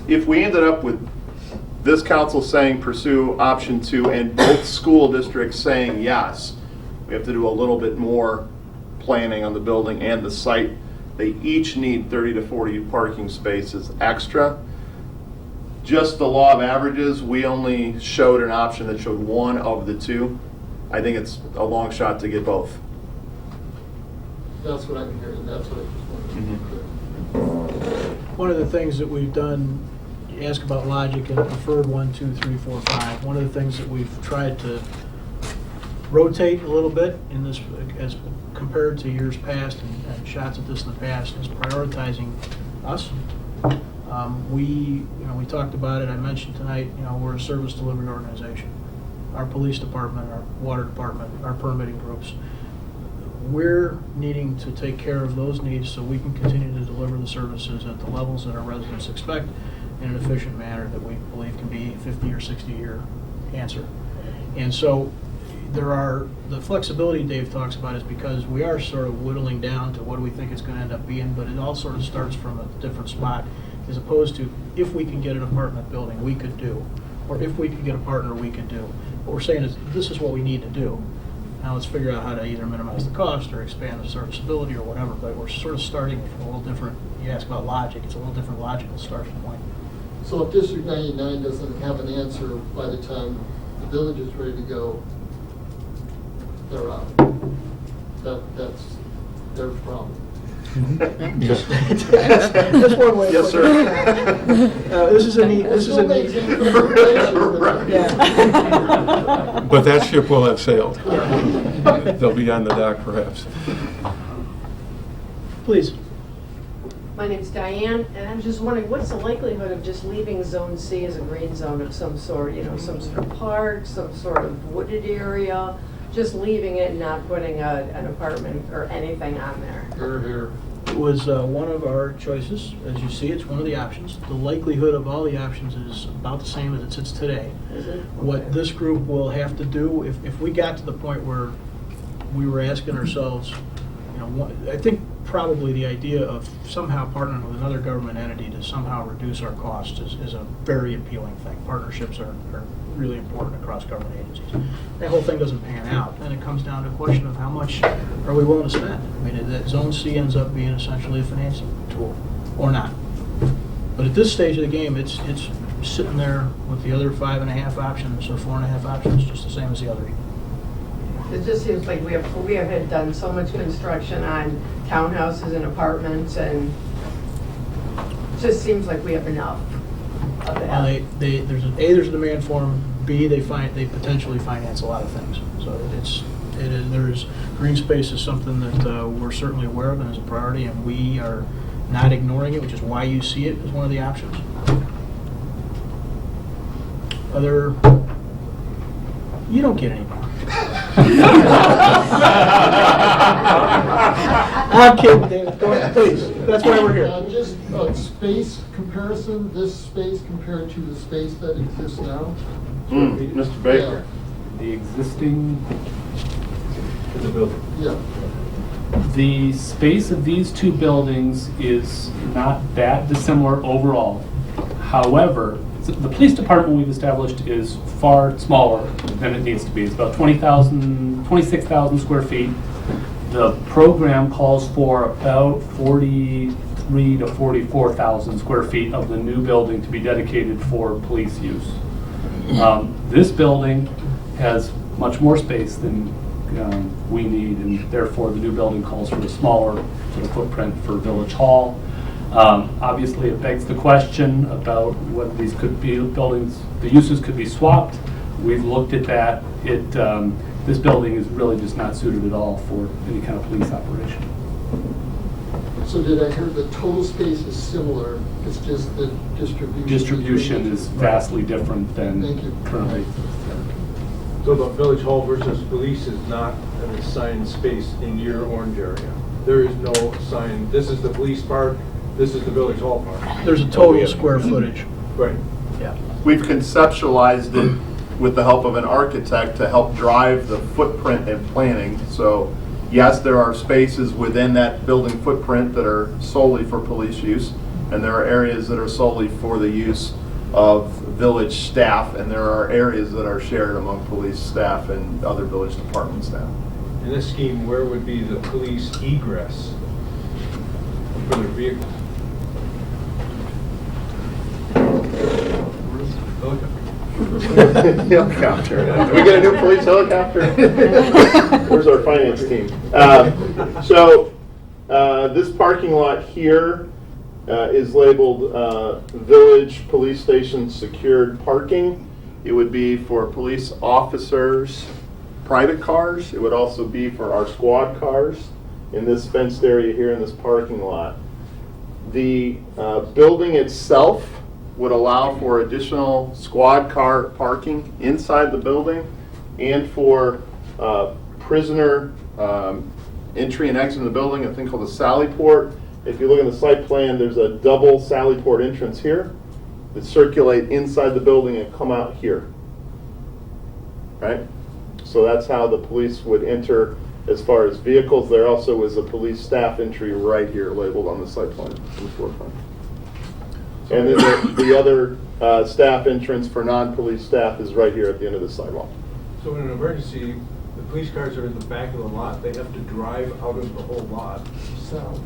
If we ended up with this council saying pursue option 2 and both school districts saying yes, we have to do a little bit more planning on the building and the site. They each need 30 to 40 parking spaces extra. Just the law of averages, we only showed an option that showed 1 of the 2. I think it's a long shot to get both. That's what I'm hearing, that's what I just wanted to be clear. One of the things that we've done, you ask about logic and preferred 1, 2, 3, 4, 5. One of the things that we've tried to rotate a little bit in this, as compared to years past and shots at this in the past, is prioritizing us We talked about it, I mentioned tonight, we're a service delivery organization. Our police department, our water department, our permitting groups, we're needing to take care of those needs so we can continue to deliver the services at the levels that our residents expect in an efficient manner that we believe can be 50 or 60-year answer. And so the flexibility Dave talks about is because we are sort of whittling down to what do we think it's going to end up being, but it all sort of starts from a different spot, as opposed to if we can get an apartment building, we could do, or if we could get a partner, we could do. What we're saying is this is what we need to do. Now let's figure out how to either minimize the cost or expand the serviceability or whatever, but we're sort of starting from a little different, you ask about logic, it's a little different logical starting point. So if District 99 doesn't have an answer by the time the village is ready to go, they're out. That's their problem. That's one way. Yes, sir. This is a neat. But that ship will have sailed. They'll be on the dock perhaps. Please. My name's Diane, and I'm just wondering, what's the likelihood of just leaving Zone C as a green zone of some sort, some sort of park, some sort of wooded area, just leaving it and not putting an apartment or anything on there? It was one of our choices. As you see, it's one of the options. The likelihood of all the options is about the same as it sits today. Is it? What this group will have to do, if we got to the point where we were asking ourselves, I think probably the idea of somehow partnering with another government entity to somehow reduce our costs is a very appealing thing. Partnerships are really important across government agencies. That whole thing doesn't pan out, then it comes down to a question of how much are we willing to spend. I mean, that Zone C ends up being essentially a financing tool, or not. But at this stage of the game, it's sitting there with the other 5.5 options or 4.5 options, just the same as the other. It just seems like we have had done so much construction on townhouses and apartments, and it just seems like we have enough of that. Well, there's a demand for them. B, they potentially finance a lot of things. So there's green space is something that we're certainly aware of and is a priority, and we are not ignoring it, which is why you see it as one of the options. You don't get any more. I'm kidding, David. Go ahead, please. That's why we're here. Just space comparison, this space compared to the space that exists now. Mr. Baker. The existing, In the building. Yeah. the space of these two buildings is not that dissimilar overall. However, the police department we've established is far smaller than it needs to be. It's about 26,000 square feet. The program calls for about 43 to 44,000 square feet of the new building to be dedicated for police use. This building has much more space than we need, and therefore the new building calls for a smaller sort of footprint for Village Hall. Obviously, it begs the question about whether these could be buildings, the uses could be swapped. We've looked at that. This building is really just not suited at all for any kind of police operation. So did I hear the total space is similar, it's just the distribution? Distribution is vastly different than currently. So about Village Hall versus police is not an assigned space in your orange area. There is no assigned, this is the police park, this is the Village Hall park. There's a total square footage. Right. Yeah. We've conceptualized it with the help of an architect to help drive the footprint and planning. So yes, there are spaces within that building footprint that are solely for police use, and there are areas that are solely for the use of village staff, and there are areas that are shared among police staff and other village department staff. In this scheme, where would be the police egress for their vehicles? Helicopter. Did we get a new police helicopter? Where's our finance team? This parking lot here is labeled Village Police Station Secured Parking. It would be for police officers' private cars. It would also be for our squad cars in this fenced area here in this parking lot. The building itself would allow for additional squad car parking inside the building and for prisoner entry and exit in the building, a thing called a sally port. If you look at the site plan, there's a double sally port entrance here that circulate inside the building and come out here. Right? So that's how the police would enter as far as vehicles. There also is a police staff entry right here labeled on the site plan, on the floor plan. And then the other staff entrance for non-police staff is right here at the end of the sidewalk. So in an emergency, the police cars are in the back of the lot. They have to drive out of the whole lot south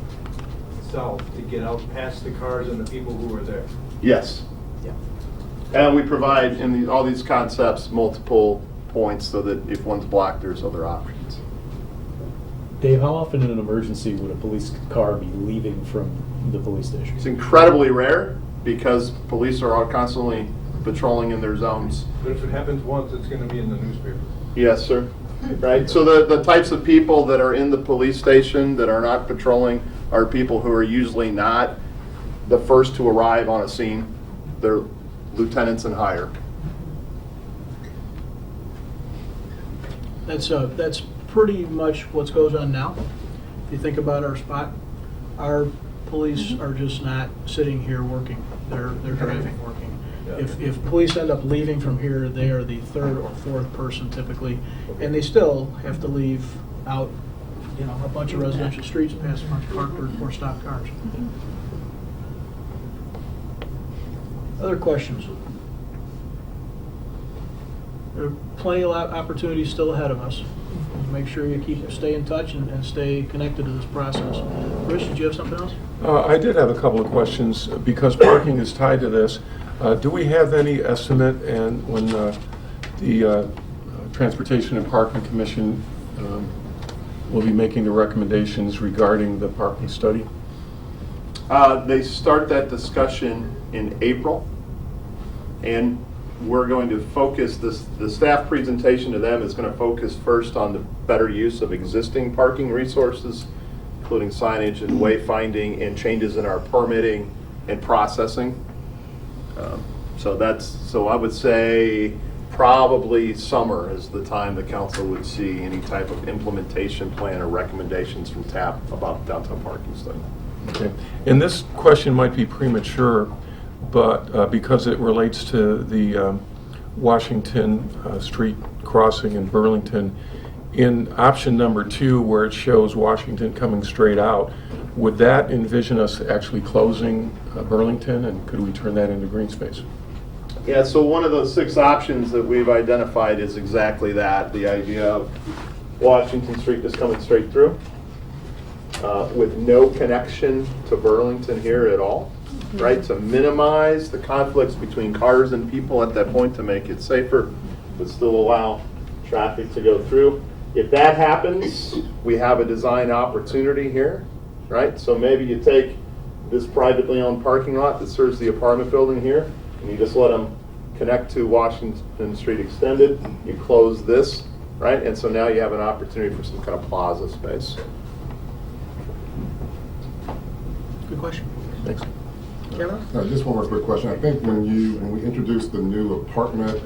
to get out past the cars and the people who are there. Yes. Yeah. And we provide in all these concepts multiple points so that if one's blocked, there's other options. Dave, how often in an emergency would a police car be leaving from the police station? It's incredibly rare because police are all constantly patrolling in their zones. But if it happens once, it's going to be in the newspaper. Yes, sir. Right. So the types of people that are in the police station that are not patrolling are people who are usually not the first to arrive on a scene. They're lieutenants and higher. That's pretty much what goes on now. If you think about our spot, our police are just not sitting here working. They're driving, working. If police end up leaving from here, they are the third or fourth person typically, and they still have to leave out, a bunch of residential streets past a bunch of parked or stopped cars. Other questions? There are plenty of opportunities still ahead of us. Make sure you stay in touch and stay connected to this process. Rich, did you have something else? I did have a couple of questions because parking is tied to this. Do we have any estimate and when the Transportation and Parking Commission will be making the recommendations regarding the parking study? They start that discussion in April, and we're going to focus the staff presentation to them is going to focus first on the better use of existing parking resources, including signage and wayfinding and changes in our permitting and processing. So I would say probably summer is the time the council would see any type of implementation plan or recommendations from TAP about downtown parking study. Okay. And this question might be premature, but because it relates to the Washington Street crossing in Burlington, in option number 2 where it shows Washington coming straight out, would that envision us actually closing Burlington, and could we turn that into green space? Yeah, so one of those 6 options that we've identified is exactly that, the idea of Washington Street just coming straight through with no connection to Burlington here at all, right? To minimize the conflicts between cars and people at that point to make it safer, but still allow traffic to go through. If that happens, we have a design opportunity here, right? So maybe you take this privately owned parking lot that serves the apartment building here, and you just let them connect to Washington Street Extended. You close this, right? And so now you have an opportunity for some kind of plaza space. Good question. Thanks. Just one more quick question. I think when we introduced the new apartment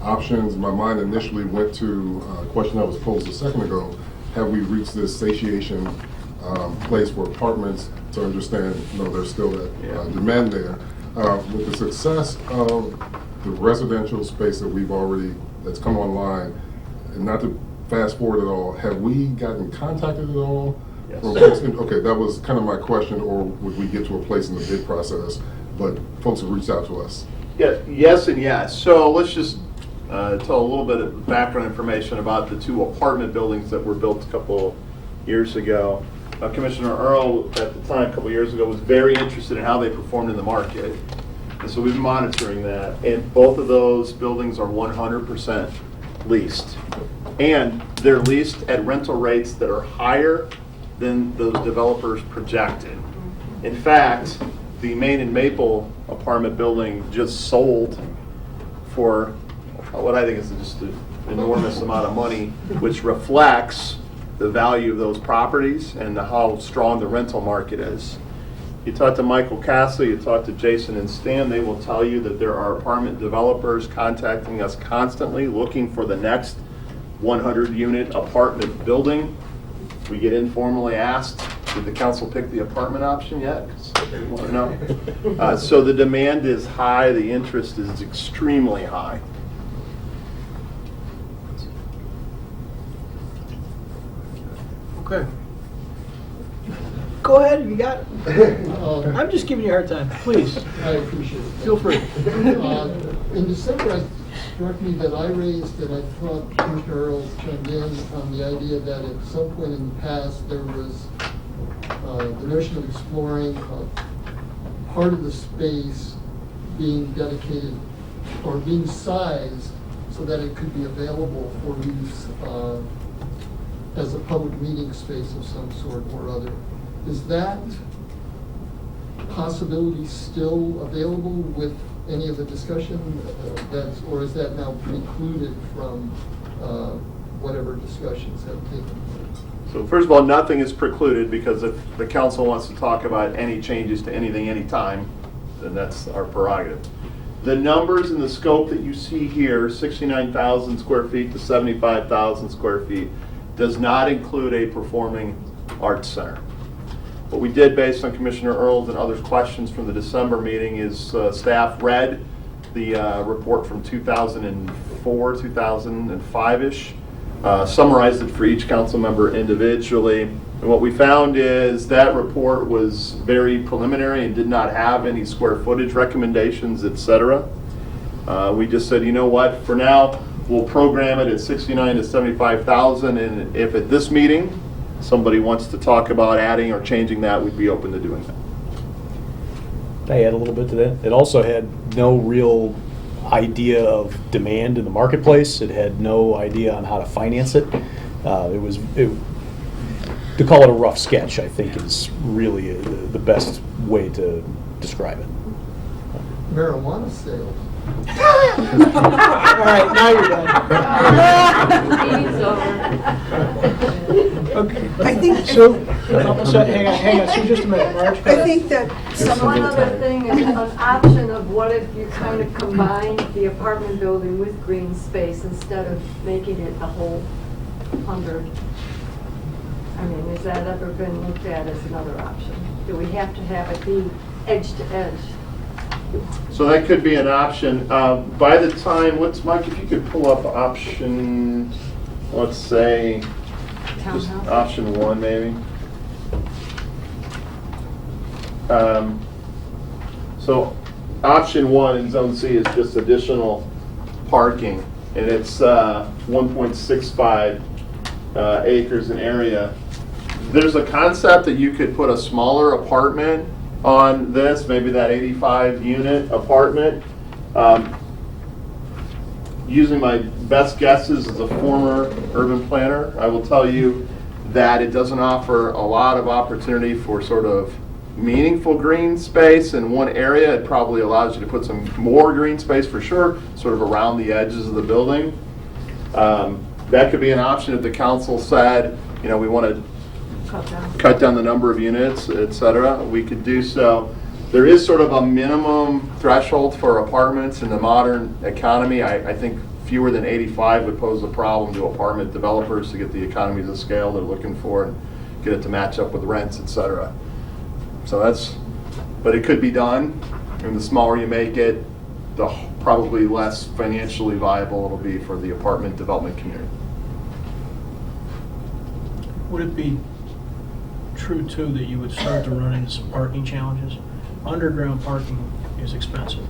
options, my mind initially went to a question that was posed a second ago. Have we reached this satiation place for apartments to understand, there's still that demand there? With the success of the residential space that that's come online, and not to fast forward at all, have we gotten contacted at all? Yes. Okay, that was kind of my question, or would we get to a place in the bid process, but folks have reached out to us? Yeah, yes and yes. So let's just tell a little bit of background information about the 2 apartment buildings that were built a couple years ago. Commissioner Earl, at the time, a couple years ago, was very interested in how they performed in the market. And so we've been monitoring that. And both of those buildings are 100% leased. And they're leased at rental rates that are higher than those developers projected. In fact, the Main and Maple apartment building just sold for what I think is just an enormous amount of money, which reflects the value of those properties and how strong the rental market is. You talk to Michael Castle, you talk to Jason and Stan, they will tell you that there are apartment developers contacting us constantly looking for the next 100-unit apartment building. We get informally asked, did the council pick the apartment option yet? 'Cause they want to know. So the demand is high, the interest is extremely high. Okay. Go ahead, you got it. I'm just giving you a hard time, please. I appreciate it. Feel free. In December, it struck me that I raised, and I thought Commissioner Earl chimed in on the idea that at some point in the past, there was the notion of exploring part of the space being dedicated or being sized so that it could be available for use as a public meeting space of some sort or other. Is that possibility still available with any of the discussion or is that now precluded from whatever discussions have taken place? So first of all, nothing is precluded, because if the council wants to talk about any changes to anything anytime, then that's our prerogative. The numbers and the scope that you see here, 69,000 square feet to 75,000 square feet, does not include a performing arts center. What we did, based on Commissioner Earl's and others' questions from the December meeting, is staff read the report from 2004, 2005-ish, summarized it for each council member individually. And what we found is that report was very preliminary and did not have any square footage recommendations, etc. We just said, you know what, for now, we'll program it at 69 to 75,000, and if at this meeting somebody wants to talk about adding or changing that, we'd be open to doing that. I add a little bit to that. It also had no real idea of demand in the marketplace. It had no idea on how to finance it. To call it a rough sketch, I think, is really the best way to describe it. Marijuana sales. All right, now you're done. Meeting's over. Okay. I think, So, hang on, so just a minute, Marge. I think that One other thing is an option of what if you kind of combine the apartment building with green space instead of making it the whole 100? I mean, has that ever been looked at as another option? Do we have to have it be edge to edge? So that could be an option. By the time, Mike, if you could pull up option, let's say, just Townhouse? option 1 maybe. So option 1 in Zone C is just additional parking, and it's 1.65 acres in area. There's a concept that you could put a smaller apartment on this, maybe that 85-unit apartment. Using my best guesses as a former urban planner, I will tell you that it doesn't offer a lot of opportunity for sort of meaningful green space in one area. It probably allows you to put some more green space for sure, sort of around the edges of the building. That could be an option if the council said, you know, we want to cut down the number of units, etc. We could do so. There is sort of a minimum threshold for apartments in the modern economy. I think fewer than 85 would pose a problem to apartment developers to get the economies of scale they're looking for and get it to match up with rents, etc. So that's, but it could be done, and the smaller you make it, the probably less financially viable it'll be for the apartment development community. Would it be true, too, that you would start to run into some parking challenges? Underground parking is expensive,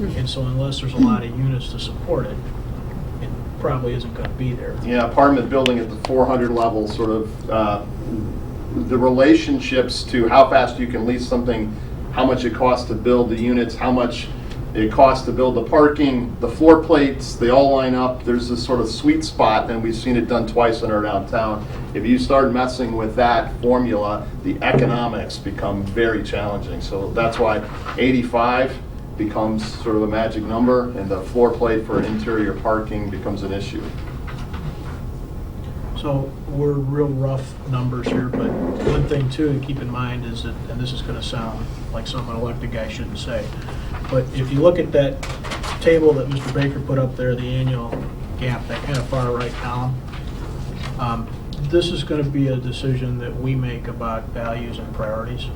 and so unless there's a lot of units to support it, it probably isn't going to be there. Yeah, apartment building at the 400 level, sort of the relationships to how fast you can lease something, how much it costs to build the units, how much it costs to build the parking, the floor plates, they all line up. There's this sort of sweet spot, and we've seen it done twice in our downtown. If you start messing with that formula, the economics become very challenging. So that's why 85 becomes sort of a magic number, and the floor plate for interior parking becomes an issue. So we're real rough numbers here, but one thing too to keep in mind is that, and this is going to sound like something an elected guy shouldn't say, but if you look at that table that Mr. Baker put up there, the annual gap, that kind of far right column, this is going to be a decision that we make about values and priorities.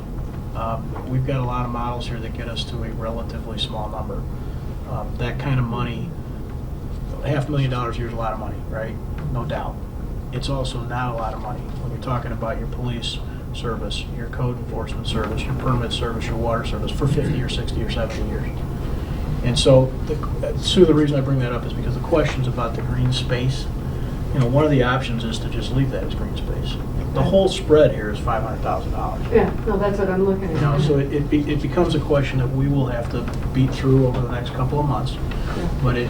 We've got a lot of models here that get us to a relatively small number. That kind of money, $500,000 a year is a lot of money, right? No doubt. It's also not a lot of money when you're talking about your police service, your code enforcement service, your permit service, your water service for 50 or 60 or 70 years. And so, Sue, the reason I bring that up is because the questions about the green space, you know, one of the options is to just leave that as green space. The whole spread here is $500,000. Yeah, no, that's what I'm looking at. You know, so it becomes a question that we will have to beat through over the next couple of months. But it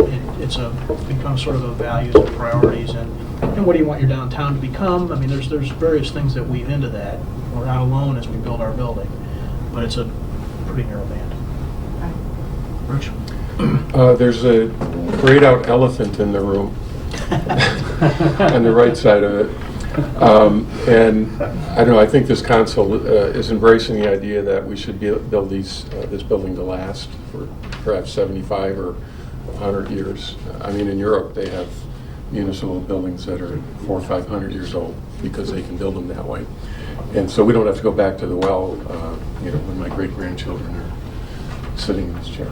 becomes sort of a values and priorities and what do you want your downtown to become? I mean, there's various things that weave into that. We're not alone as we build our building, but it's a pretty narrow band. Rich? There's a grayed out elephant in the room on the right side of it. And I don't know, I think this council is embracing the idea that we should build this building to last for perhaps 75 or 100 years. I mean, in Europe, they have municipal buildings that are 400 or 500 years old because they can build them that way. And so we don't have to go back to the well, when my great-grandchildren are sitting in this chair.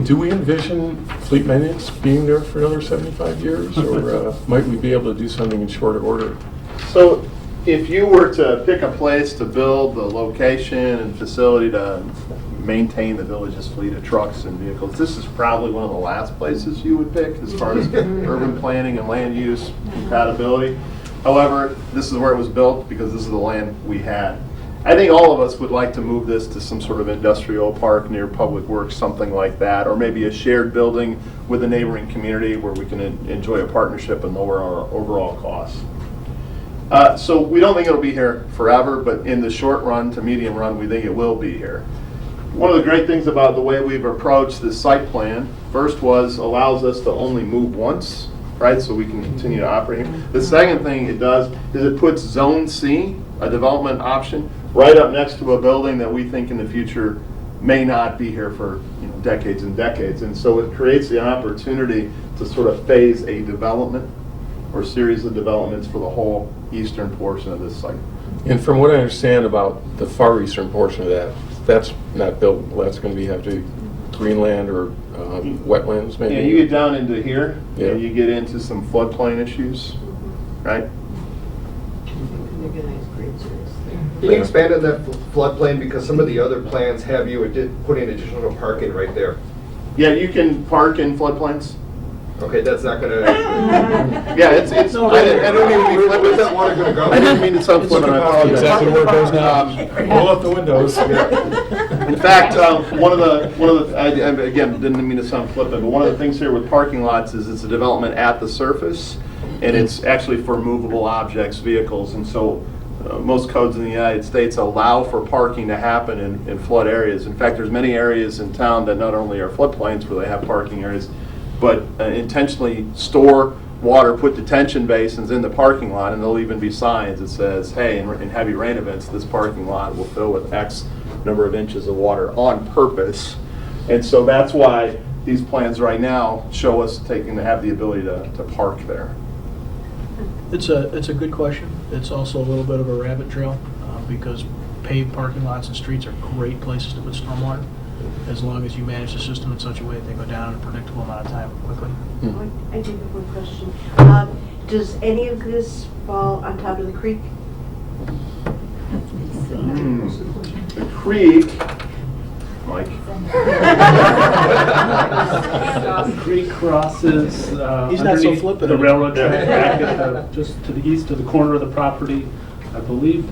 Do we envision fleet maintenance being there for another 75 years, or might we be able to do something in shorter order? So if you were to pick a place to build the location and facility to maintain the village's fleet of trucks and vehicles, this is probably one of the last places you would pick as far as urban planning and land use compatibility. However, this is where it was built because this is the land we had. I think all of us would like to move this to some sort of industrial park near Public Works, something like that, or maybe a shared building with a neighboring community where we can enjoy a partnership and lower our overall costs. So we don't think it'll be here forever, but in the short run to medium run, we think it will be here. One of the great things about the way we've approached this site plan, first was allows us to only move once, right, so we can continue to operate. The second thing it does is it puts Zone C, a development option, right up next to a building that we think in the future may not be here for decades and decades. And so it creates the opportunity to sort of phase a development or series of developments for the whole eastern portion of this site. And from what I understand about the far eastern portion of that, that's not built, that's going to have to be Greenland or wetlands maybe? Yeah, you get down into here, yeah. And you get into some floodplain issues, right? Can you expand on that floodplain, because some of the other plans have you putting additional parking right there? Yeah, you can park in floodplains. Okay, that's not gonna. Yeah, it's. I don't mean to be flippant. Where's that water gonna go? I didn't mean to sound flippant. I apologize. Exactly where it goes now. Roll up the windows. In fact, one of the I again didn't mean to sound flippant, but one of the things here with parking lots is it's a development at the surface, and it's actually for movable objects, vehicles, and so. Most codes in the United States allow for parking to happen in flood areas. In fact, there's many areas in town that not only are floodplains where they have parking areas, but intentionally store water, put detention basins in the parking lot, and there'll even be signs that says, hey, in heavy rain events, this parking lot will fill with X number of inches of water on purpose. And so that's why these plans right now show us have the ability to park there. It's a good question. It's also a little bit of a rabbit trail because paved parking lots and streets are great places to put stormwater as long as you manage the system in such a way that they go down in a predictable amount of time quickly. I do have one question. Does any of this fall on top of the creek? The creek, Mike. The creek crosses He's not so underneath flippant. the railroad track just to the east of the corner of the property. I believe,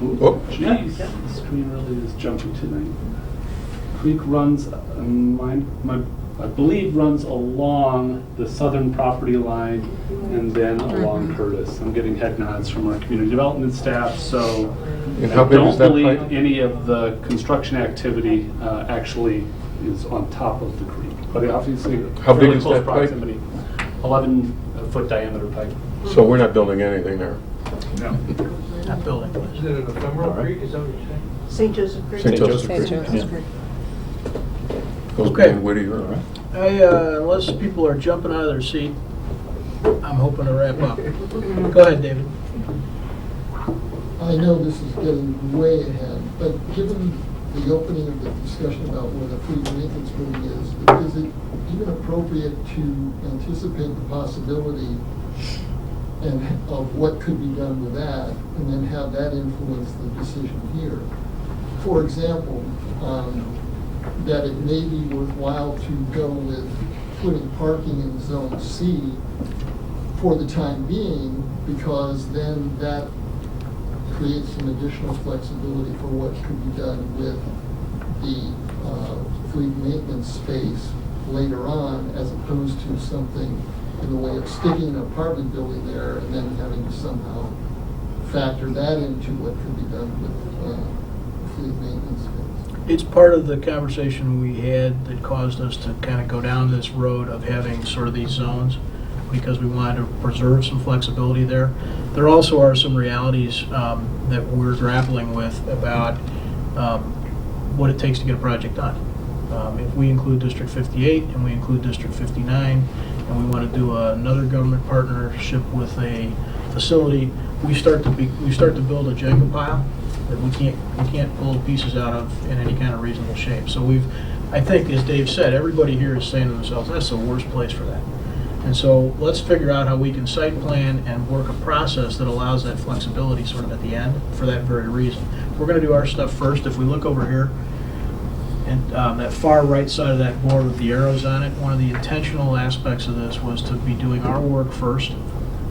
geez, the screen really is jumping tonight. Creek runs, I believe runs along the southern property line and then along Curtis. I'm getting head nods from our community development staff, so And I how big don't is that believe pipe? any of the construction activity actually is on top of the creek. But obviously, How big fairly is close that pipe? proximity. 11-foot diameter pipe. So we're not building anything there? No. Not building. Is it an ephemeral creek, is that what you're saying? St. Joseph Creek. St. Joseph Creek. Goes Okay. behind Whittier. Unless people are jumping out of their seat, I'm hoping to wrap up. Go ahead, David. I know this is getting way ahead, but given the opening of the discussion about where the fleet maintenance building is it even appropriate to anticipate the possibility of what could be done with that, and then have that influence the decision here? For example, that it may be worthwhile to go with putting parking in Zone C for the time being, because then that creates some additional flexibility for what could be done with the fleet maintenance space later on, as opposed to something in the way of sticking an apartment building there and then having to somehow factor that into what could be done with fleet maintenance space. It's part of the conversation we had that caused us to kind of go down this road of having sort of these zones, because we wanted to preserve some flexibility there. There also are some realities that we're grappling with about what it takes to get a project done. If we include District 58 and we include District 59, and we want to do another government partnership with a facility, we start to build a Jenga pile that we can't pull pieces out of in any kind of reasonable shape. So I think, as Dave said, everybody here is saying to themselves, that's the worst place for that. And so let's figure out how we can site plan and work a process that allows that flexibility sort of at the end for that very reason. We're going to do our stuff first. If we look over here, and that far right side of that board with the arrows on it, one of the intentional aspects of this was to be doing our work first.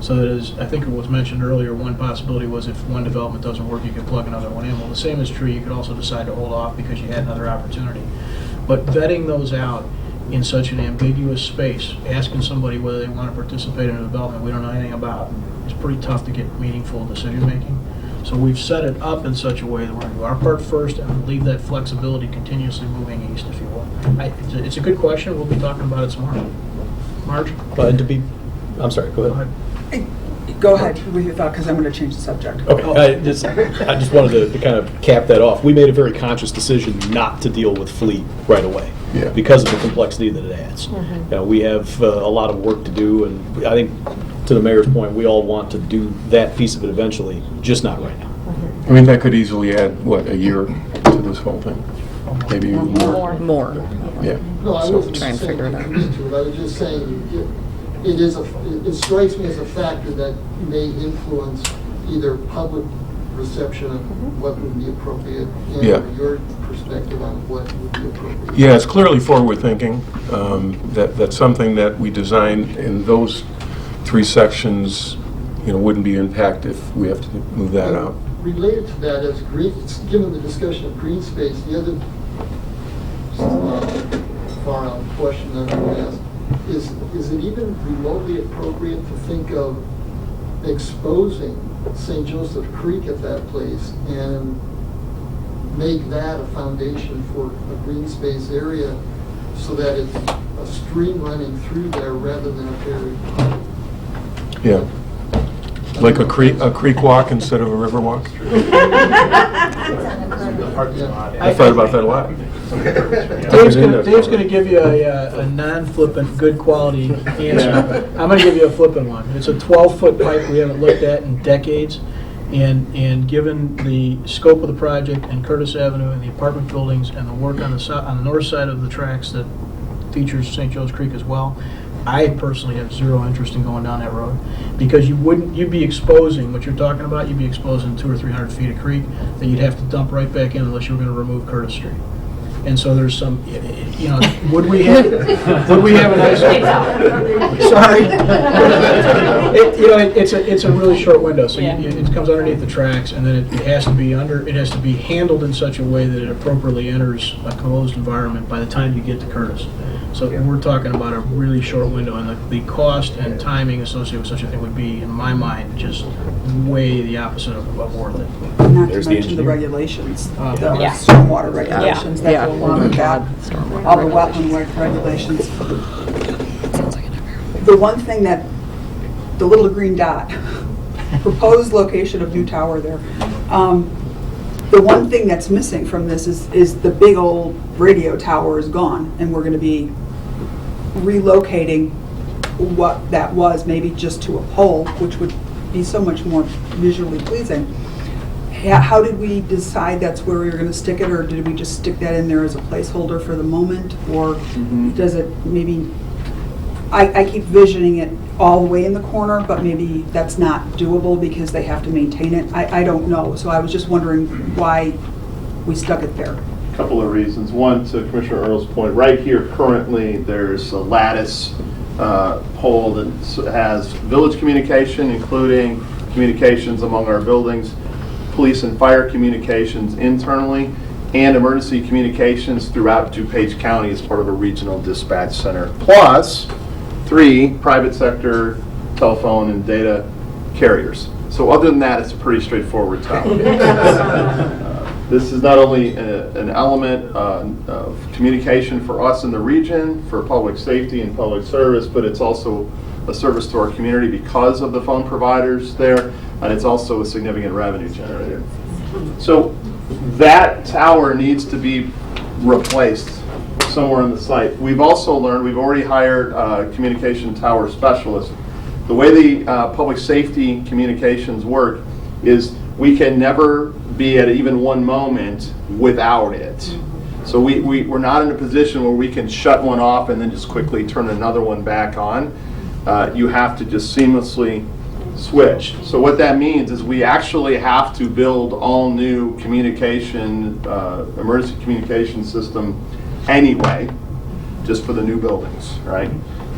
So that, as I think it was mentioned earlier, one possibility was if one development doesn't work, you could plug another one in. Well, the same is true. You could also decide to hold off because you had another opportunity. But vetting those out in such an ambiguous space, asking somebody whether they want to participate in a development we don't know anything about, is pretty tough to get meaningful decision making. So we've set it up in such a way that we're going to do our part first and leave that flexibility continuously moving east, if you will. It's a good question. We'll be talking about it tomorrow. Marge? I'm sorry, go ahead. Go ahead with your thought, because I'm going to change the subject. Okay, I just wanted to kind of cap that off. We made a very conscious decision not to deal with fleet right away because of the complexity that it adds. You know, we have a lot of work to do, and I think, to the mayor's point, we all want to do that piece of it eventually, just not right now. I mean, that could easily add, what, a year to this whole thing? Maybe even more. Yeah. No, I So- wasn't saying to it. I was just saying it strikes me as a factor that may influence either public reception of what would be appropriate and your perspective on what would be appropriate. Yeah, it's clearly forward thinking. That's something that we designed in those three sections, wouldn't be impacted if we have to move that out. Related to that, as given the discussion of green space, the other far-out question that I'm going to ask is it even remotely appropriate to think of exposing St. Joseph Creek at that place and make that a foundation for a green space area so that it's a stream running through there rather than a buried pond? Yeah. Like a creek walk instead of a river walk? I thought about that a lot. Dave's going to give you a non-flippant, good quality answer. I'm going to give you a flippant one. It's a 12-foot pipe we haven't looked at in decades, and given the scope of the project and Curtis Avenue and the apartment buildings and the work on the north side of the tracks that features St. Joe's Creek as well, I personally have zero interest in going down that road, because you'd be exposing what you're talking about. You'd be exposing 200 or 300 feet of creek that you'd have to dump right back in unless you were going to remove Curtis Street. And so there's some, would we have a nice? Sorry. It's a really short window, so it comes underneath the tracks, and then it has to be handled in such a way that it appropriately enters a closed environment by the time you get to Curtis. So we're talking about a really short window, and the cost and timing associated with such a thing would be, in my mind, just way the opposite of worth it. Not to mention the regulations, the stormwater regulations that go along with that, all the wetland regulations. the one thing that, the little green dot, proposed location of new tower there. The one thing that's missing from this is the big old radio tower is gone, and we're going to be relocating what that was, maybe just to a pole, which would be so much more visually pleasing. How did we decide that's where we were going to stick it, or did we just stick that in there as a placeholder for the moment, or does it maybe, I keep visioning it all the way in the corner, but maybe that's not doable because they have to maintain it. I don't know, so I was just wondering why we stuck it there. A couple of reasons. One, to Commissioner Earle's point, right here currently there's a lattice pole that has village communication, including communications among our buildings, police and fire communications internally, and emergency communications throughout DuPage County as part of a regional dispatch center. Plus 3 private sector telephone and data carriers. So other than that, it's a pretty straightforward tower. This is not only an element of communication for us in the region, for public safety and public service, but it's also a service to our community because of the phone providers there, and it's also a significant revenue generator. So that tower needs to be replaced somewhere on the site. We've also learned, we've already hired a communication tower specialist. The way the public safety communications work is we can never be at even one moment without it. So we're not in a position where we can shut one off and then just quickly turn another one back on. You have to just seamlessly switch. So what that means is we actually have to build all new communication, emergency communication system anyway, just for the new buildings, right?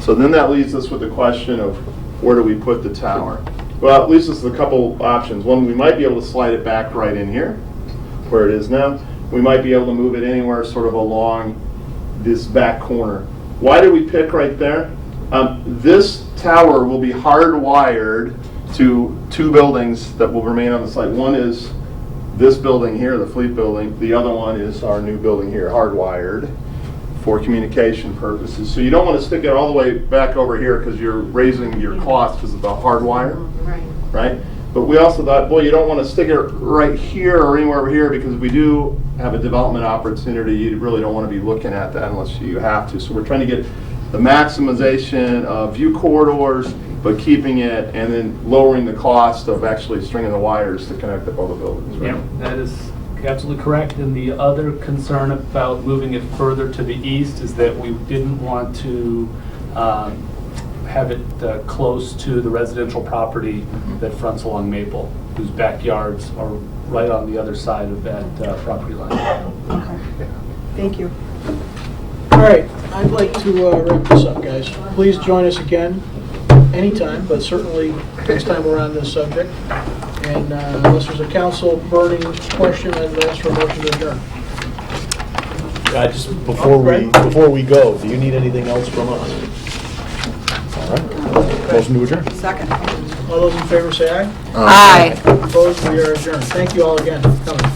So then that leaves us with the question of where do we put the tower? Well, it leaves us with a couple options. One, we might be able to slide it back right in here, where it is now. We might be able to move it anywhere sort of along this back corner. Why did we pick right there? This tower will be hardwired to 2 buildings that will remain on the site. One is this building here, the Fleet building. The other one is our new building here, hardwired for communication purposes. So you don't want to stick it all the way back over here because you're raising your cost because of the hardwire, right? But we also thought, boy, you don't want to stick it right here or anywhere over here because if we do have a development opportunity, you really don't want to be looking at that unless you have to. So we're trying to get the maximization of view corridors, but keeping it and then lowering the cost of actually stringing the wires to connect up all the buildings. Right? Yeah, that is absolutely correct. And the other concern about moving it further to the east is that we didn't want to have it close to the residential property that fronts along Maple, whose backyards are right on the other side of that property line. Okay, thank you. All right, I'd like to wrap this up, guys. Please join us again anytime, but certainly next time we're on this subject. And unless there's a council burning question, I'd ask for a motion to adjourn. Just before we go, do you need anything else from us? All right. Motion to adjourn. Second. All those in favor say aye. Aye. Opposed, we are adjourned. Thank you all again for coming.